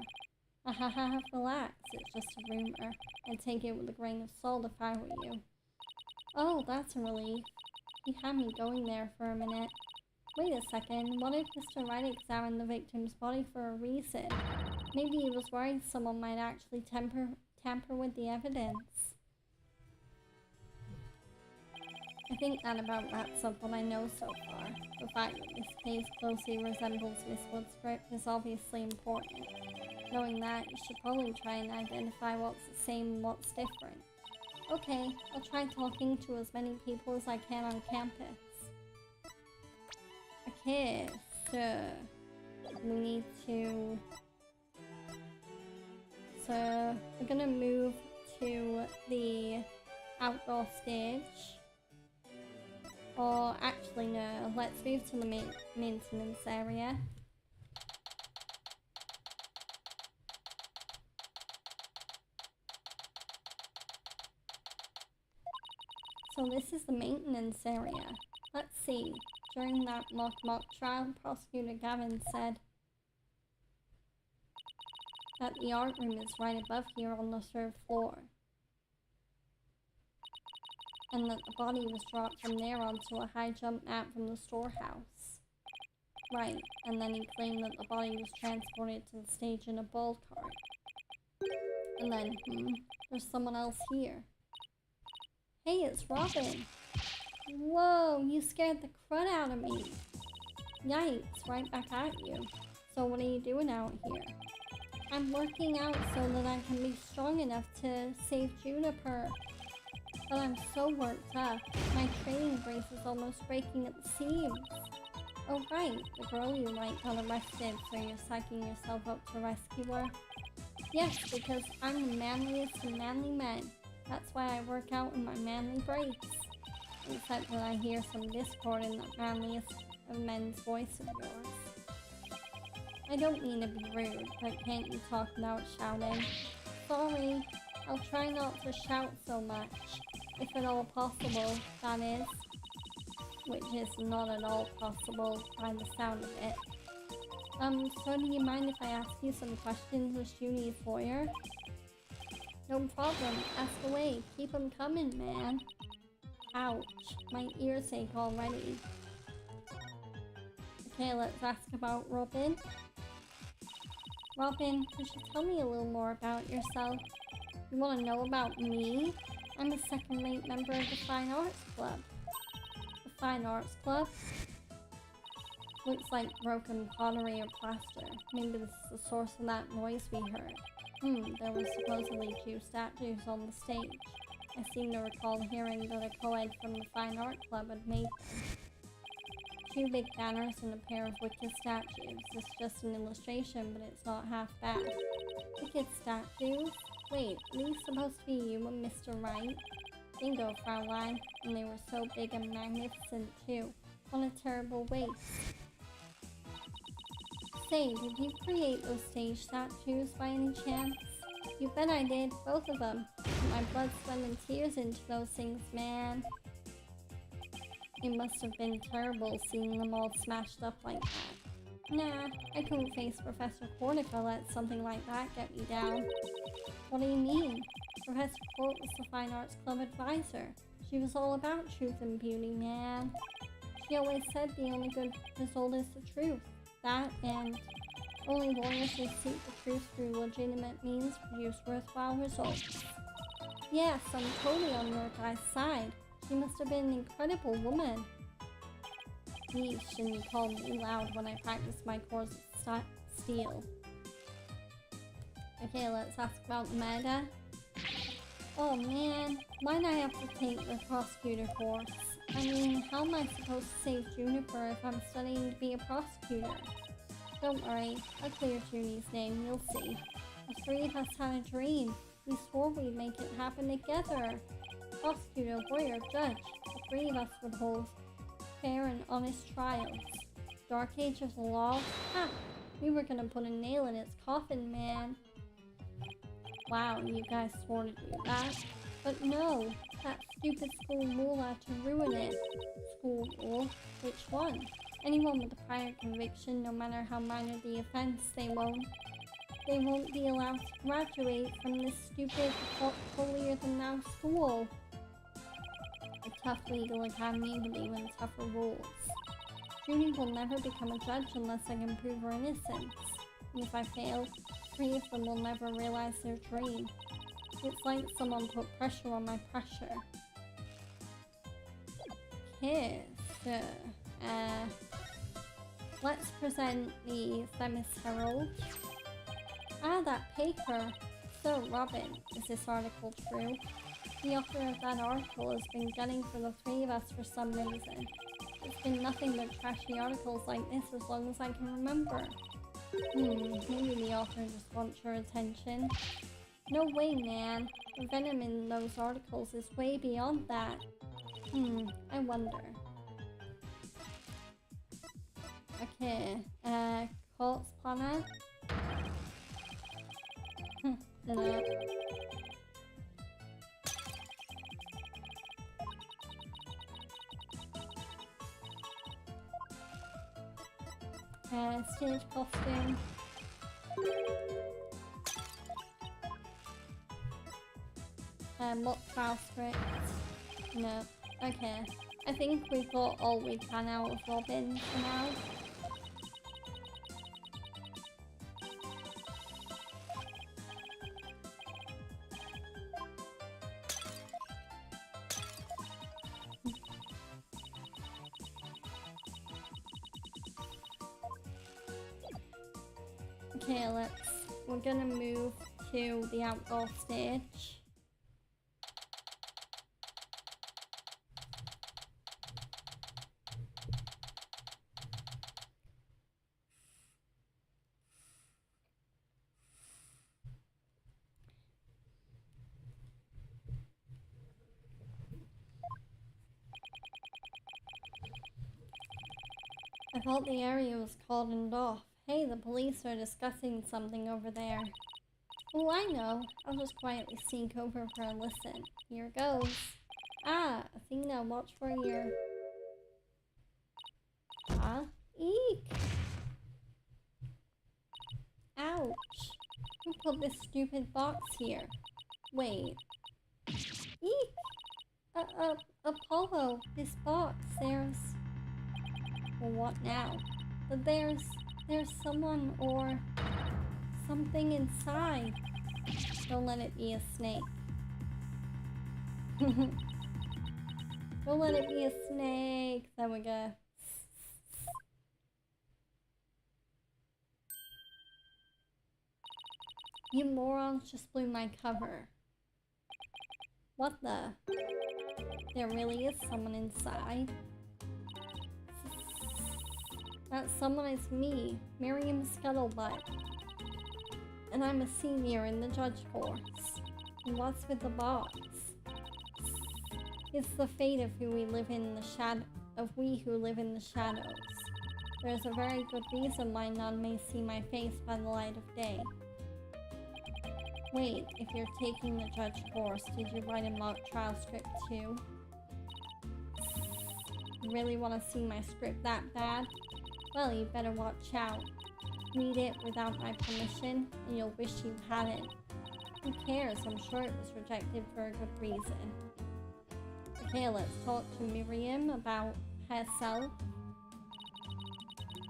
Ahaha, relax, it's just a rumor. I'd take it with a grain of salt if I were you. Oh, that's a relief. You had me going there for a minute. Wait a second, what if Mr. Wright examined the victim's body for a reason? Maybe he was worried someone might actually tamper with the evidence. I think that about wraps up what I know so far. The fact that this case closely resembles Miss Wood's script is obviously important. Knowing that, you should probably try and identify what's the same and what's different. Okay, I'll try talking to as many people as I can on campus. Okay, so we need to... So we're gonna move to the outdoor stage. Or actually no, let's move to the maintenance area. So this is the maintenance area. Let's see. During that mock trial, Prosecutor Gavin said that the art room is right above here on the 3rd floor. And that the body was dropped from there onto a high jump mat from the storehouse. Right, and then he claimed that the body was transported to the stage in a ball cart. And then, there's someone else here. Hey, it's Robin! Whoa, you scared the crud out of me! Yikes, right back at you. So what are you doing out here? I'm working out so that I can be strong enough to save Juniper. but I'm so worked up. My training brace is almost breaking at the seams. Oh right, the girl you like got arrested, so you're psyching yourself up to rescue her? Yes, because I'm the manliest of manly men. That's why I work out in my manly brace. Except that I hear some discord in that manliest of men's voice of yours. I don't mean to be rude, but can't you talk without shouting? Sorry, I'll try not to shout so much, if at all possible, that is. Which is not at all possible by the sound of it. So do you mind if I ask you some questions as Junie's lawyer? No problem, ask away, keep 'em coming, man. Ouch, my ears ache already. Okay, let's ask about Robin. Robin, could you tell me a little more about yourself? You want to know about me? I'm a second-rate member of the Fine Arts Club. The Fine Arts Club? Looks like broken pottery or plaster. Maybe this is the source of that noise we heard. There were supposedly 2 statues on the stage. I seem to recall hearing that a co-ed from the Fine Art Club had made them. 2 big banners and a pair of wicked statues. It's just an illustration, but it's not half bad. Wicked statues? Wait, are these supposed to be you and Mr. Right? Bingo, Fraulein. And they were so big and magnificent, too. What a terrible waste. Say, did you create those stage statues by any chance? You bet I did, both of them. Put my blood, sweat, and tears into those things, man. It must have been terrible seeing them all smashed up like that. Nah, I couldn't face Professor Cortica let something like that get me down. What do you mean? Professor Court was the Fine Arts Club advisor. She was all about truth and beauty, man. She always said the only good result is the truth. That and only lawyers who seek the truth through legitimate means produce worthwhile results. Yes, I'm totally on your guy's side. She must have been an incredible woman. Yeesh, and you call me loud when I practice my course of steel. Okay, let's ask about the murder. Oh man, why'd I have to take the prosecutor course? I mean, how am I supposed to save Juniper if I'm studying to be a prosecutor? Don't worry, I'll clear Junie's name, you'll see. The 3 of us had a dream. We swore we'd make it happen together. Prosecutor, lawyer, judge, the 3 of us would hold fair and honest trials. Dark age of the law? Ha! We were gonna put a nail in its coffin, man. Wow, you guys swore to do that. But no, that stupid school rule had to ruin it. School rule? Which one? Anyone with a prior conviction, no matter how minor the offense, they won't be allowed to graduate from this stupid, holier-than-thou school. A tough legal academy with even tougher rules. Judy will never become a judge unless I can prove her innocence. And if I fail, 3 of them will never realize their dream. It's like someone put pressure on my pressure. Okay, so, let's present the Themis Herald. Ah, that paper! So, Robin, is this article true? The author of that article has been gunning for the 3 of us for some reason. It's been nothing but trashy articles like this as long as I can remember. Maybe the author just wants your attention. No way, man. The venom in those articles is way beyond that. I wonder. Okay, Colt's Planner. Dunno. Stage costume. Mock trial script. No. Okay. I think we've got all we can out of Robin for now. Okay, we're gonna move to the outdoor stage. thought the area was cordoned off. Hey, the police are discussing something over there. Oh, I know. I'll just quietly sneak over for a listen. Here goes. Ah, Athena, watch for your... Huh? Eek! Ouch! Who put this stupid box here? Wait. Eek! Apollo, this box, there's... Well, what now? But there's someone or something inside. Don't let it be a snake. Don't let it be a snake. There we go. You morons just blew my cover. What the? There really is someone inside. That someone is me, Miriam Scuttlebutt. And I'm a senior in the judge course. And what's with the box? It's the fate of who we live in the we who live in the shadows. There's a very good reason why none may see my face by the light of day. Wait, if you're taking the judge course, did you write a mock trial script too? You really want to see my script that bad? Well, you better watch out. Read it without my permission, and you'll wish you hadn't. Who cares? I'm sure it was rejected for a good reason. Okay, let's talk to Miriam about herself.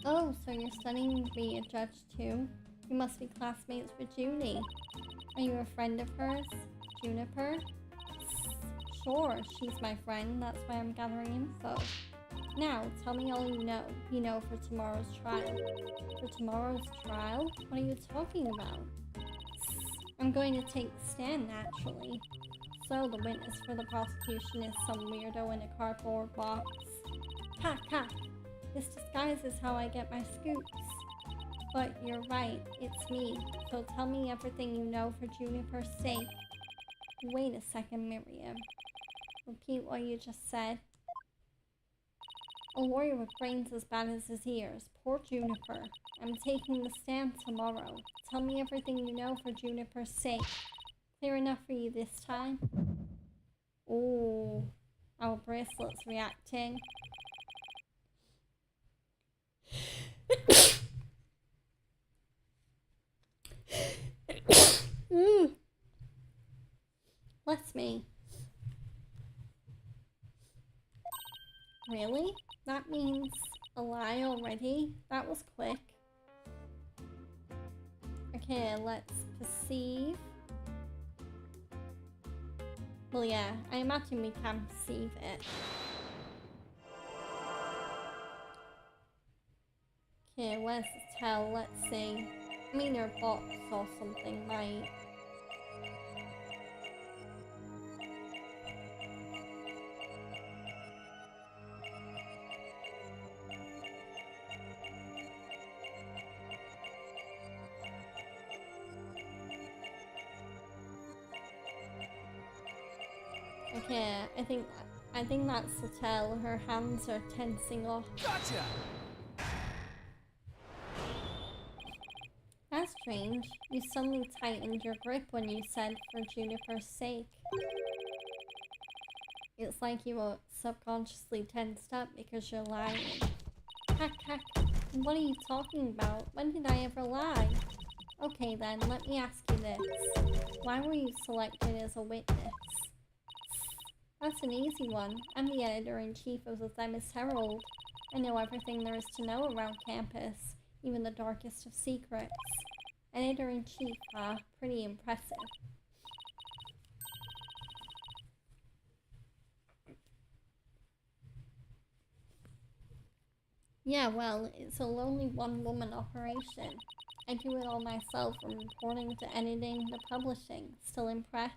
Oh, so you're studying to be a judge too? You must be classmates with Junie. Are you a friend of hers? Juniper? Sure, she's my friend. That's why I'm gathering info. Now, tell me all you know for tomorrow's trial. For tomorrow's trial? What are you talking about? I'm going to take the stand, naturally. So, the witness for the prosecution is some weirdo in a cardboard box. Ha ha! This disguises how I get my scoops. But you're right, it's me. So tell me everything you know for Juniper's sake. Wait a second, Miriam. Repeat what you just said. A warrior with brains as bad as his ears. Poor Juniper. I'm taking the stand tomorrow. Tell me everything you know for Juniper's sake. Clear enough for you this time? Ooh. Our bracelet's reacting. Bless me. Really? That means a lie already? That was quick. Okay, let's perceive. Well, yeah, I imagine we can perceive it. Okay, where's the tell? Let's see. I mean, her box or something, right? Okay, I think that's the tell. Her hands are tensing off. Gotcha! That's strange. You suddenly tightened your grip when you said for Juniper's sake. It's like you were subconsciously tensed up because you're lying. Hack, hack. What are you talking about? When did I ever lie? Okay then, let me ask you this. Why were you selected as a witness? That's an easy one. I'm the editor-in-chief of the Themis Herald. I know everything there is to know around campus, even the darkest of secrets. Editor-in-chief, huh? Pretty impressive. Yeah, well, it's a lonely one-woman operation. I do it all myself, from reporting to editing to publishing. Still impressed?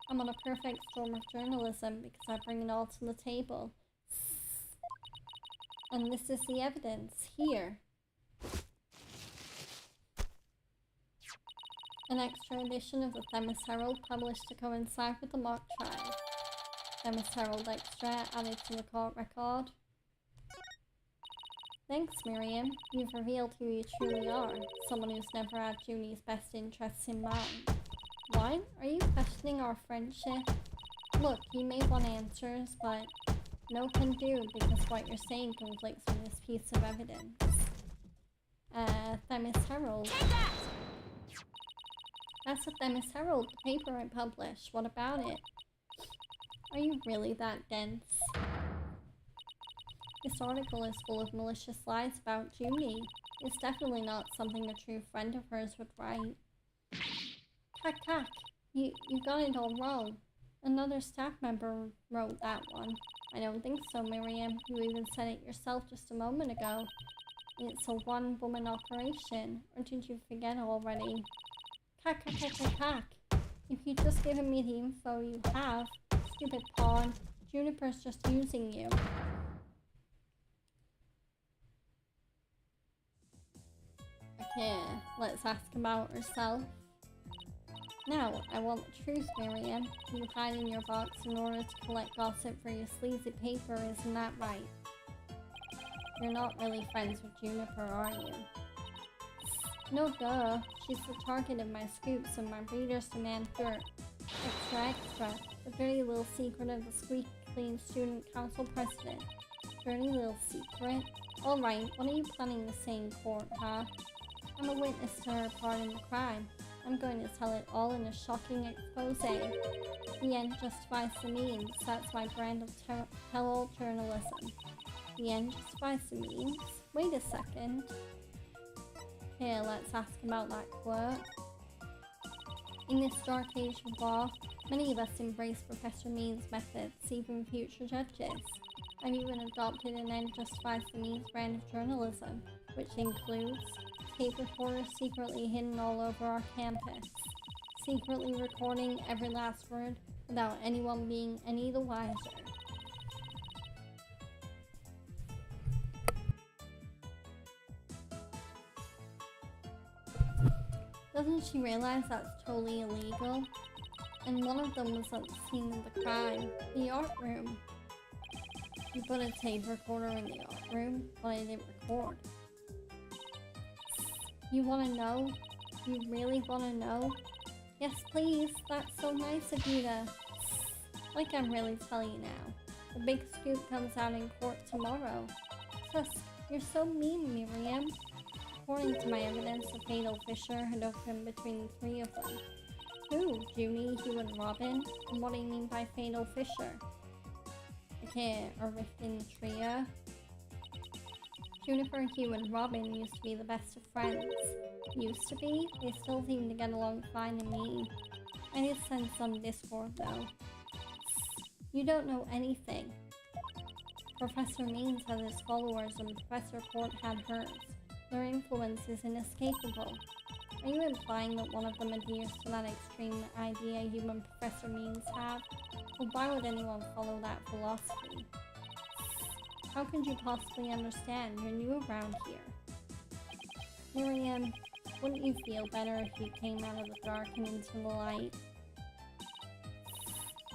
I'm on a perfect storm of journalism because I bring it all to the table. And this is the evidence, here. An extra edition of the Themis Herald published to coincide with the mock trial. Themis Herald extra added to the court record. Thanks, Miriam. You've revealed who you truly are. Someone who's never had Junie's best interests in mind. What? Are you questioning our friendship? Look, you may want answers, but no can do because what you're saying conflicts with this piece of evidence. Themis Herald. Take that! That's the Themis Herald, the paper I published. What about it? Are you really that dense? This article is full of malicious lies about Junie. It's definitely not something a true friend of hers would write. Kak, you got it all wrong. Another staff member wrote that one. I don't think so, Miriam. You even said it yourself just a moment ago. It's a one-woman operation, or did you forget already? Kak. If you'd just given me the info you have, stupid pawn, Juniper's just using you. Okay, let's ask about herself. Now, I want the truth, Miriam. You hide in your box in order to collect gossip for your sleazy paper, isn't that right? You're not really friends with Juniper, are you? No, duh. She's the target of my scoops and my readers demand dirt. Extra. The dirty little secret of the squeaky clean student council president. Dirty little secret? Alright, what are you planning to say in court, huh? I'm a witness to her part in the crime. I'm going to tell it all in a shocking expose. The end justifies the means. That's my brand of tell-all journalism. The end justifies the means? Wait a second. Here, let's ask about that quirk. In this dark age of law, many of us embrace Professor Mean's methods, even future judges. I've even adopted an end justifies the means brand of journalism, which includes tape recorders secretly hidden all over our campus, secretly recording every last word without anyone being any the wiser. Doesn't she realize that's totally illegal? And one of them was at the scene of the crime, the art room. You put a tape recorder in the art room, but I didn't record. You wanna know? You really wanna know? Yes, please. That's so nice of you to... Like I'm really telling you now. The big scoop comes out in court tomorrow. Tusk, you're so mean, Miriam. According to my evidence, a fatal fissure had opened between the three of them. Who? Junie, Hugh, and Robin? And what do you mean by fatal fissure? Okay, a rift in the trio. Juniper, Hugh, and Robin used to be the best of friends. Used to be? They still seem to get along fine to me. I did sense some discord, though. You don't know anything. Professor Means has his followers and Professor Court had hers. Their influence is inescapable. Are you implying that one of them adheres to that extreme idea you and Professor Means have? Well, why would anyone follow that philosophy? How could you possibly understand? You're new around here. Miriam, wouldn't you feel better if you came out of the dark and into the light?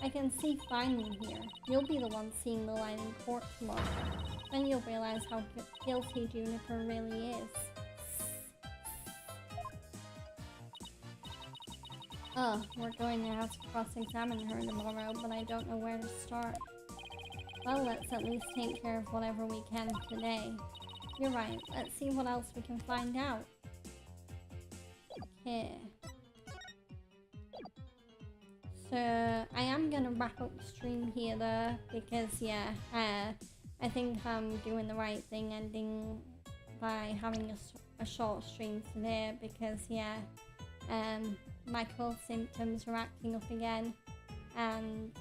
I can see fine in here. You'll be the one seeing the light in court tomorrow. Then you'll realize how guilty Juniper really is. We're going to have to cross-examine her tomorrow, but I don't know where to start. Well, let's at least take care of whatever we can today. You're right, let's see what else we can find out. Okay. So, I am gonna wrap up the stream here though, because yeah, I think I'm doing the right thing ending by having a short stream today, because yeah, my cold symptoms are acting up again, and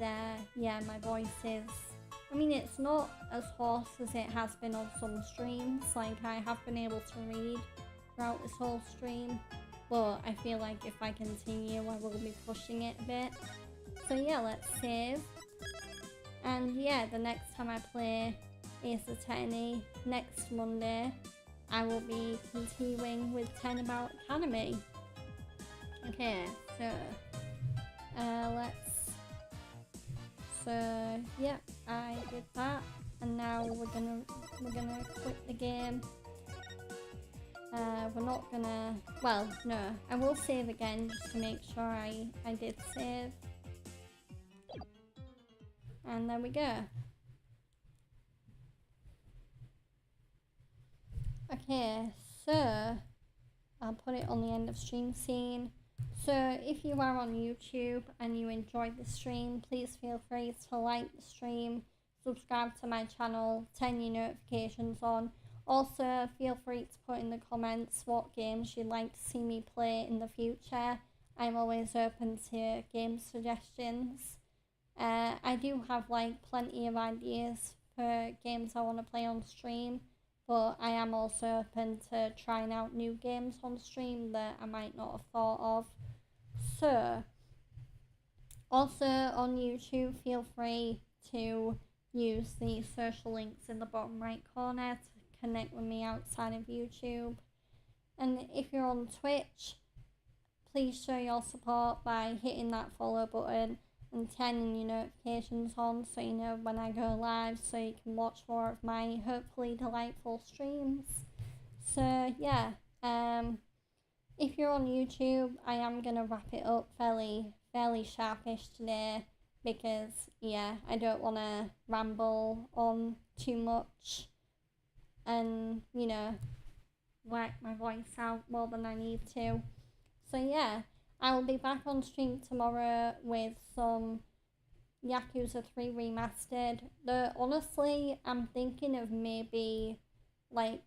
yeah, my voice is, I mean, it's not as hoarse as it has been on some streams. Like, I have been able to read throughout this whole stream, but I feel like if I continue, I will be pushing it a bit. So yeah, let's save. And yeah, the next time I play Ace Attorney, next Monday, I will be continuing with 10 About Academy. Okay, so let's So yeah, I did that, and now we're gonna quit the game. We're not gonna, well, no, I will save again just to make sure I did save. And there we go. Okay, so I'll put it on the end of stream scene. So if you are on YouTube and you enjoyed the stream, please feel free to like the stream, subscribe to my channel, turn your notifications on. Also, feel free to put in the comments what games you'd like to see me play in the future. I'm always open to game suggestions. I do have like plenty of ideas for games I want to play on stream, but I am also open to trying out new games on stream that I might not have thought of. So, also on YouTube, feel free to use the social links in the bottom right corner to connect with me outside of YouTube. And if you're on Twitch, please show your support by hitting that follow button and turning your notifications on so you know when I go live, so you can watch more of my hopefully delightful streams. So yeah, if you're on YouTube, I am gonna wrap it up fairly sharpish today, because yeah, I don't want to ramble on too much and, you know, whack my voice out more than I need to. So yeah, I will be back on stream tomorrow with some Yakuza 3 Remastered. Though honestly, I'm thinking of maybe, like,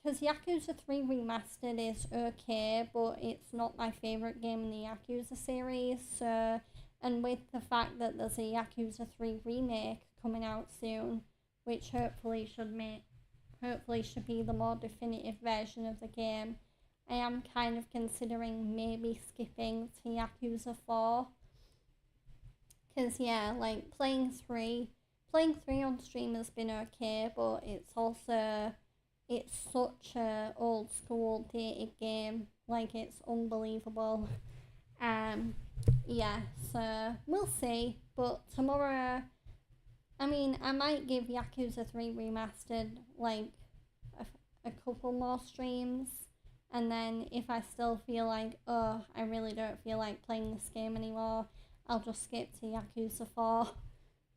because Yakuza 3 Remastered is okay, but it's not my favourite game in the Yakuza series. So, and with the fact that there's a Yakuza 3 remake coming out soon, which hopefully should be the more definitive version of the game, I am kind of considering maybe skipping to Yakuza 4. Because yeah, like playing 3 on stream has been okay, but it's such a old school dated game, like it's unbelievable. Yeah, so we'll see, but tomorrow, I mean, I might give Yakuza 3 Remastered like a couple more streams, and then if I still feel like, oh, I really don't feel like playing this game anymore, I'll just skip to Yakuza 4,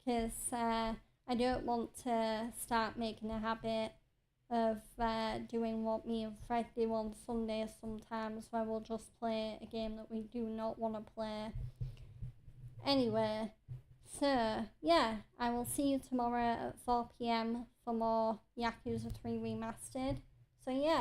because I don't want to start making a habit of doing what me and Fred do on Sundays sometimes, where we'll just play a game that we do not want to play. Anyway, so yeah, I will see you tomorrow at 4 PM for more Yakuza 3 Remastered. So yeah.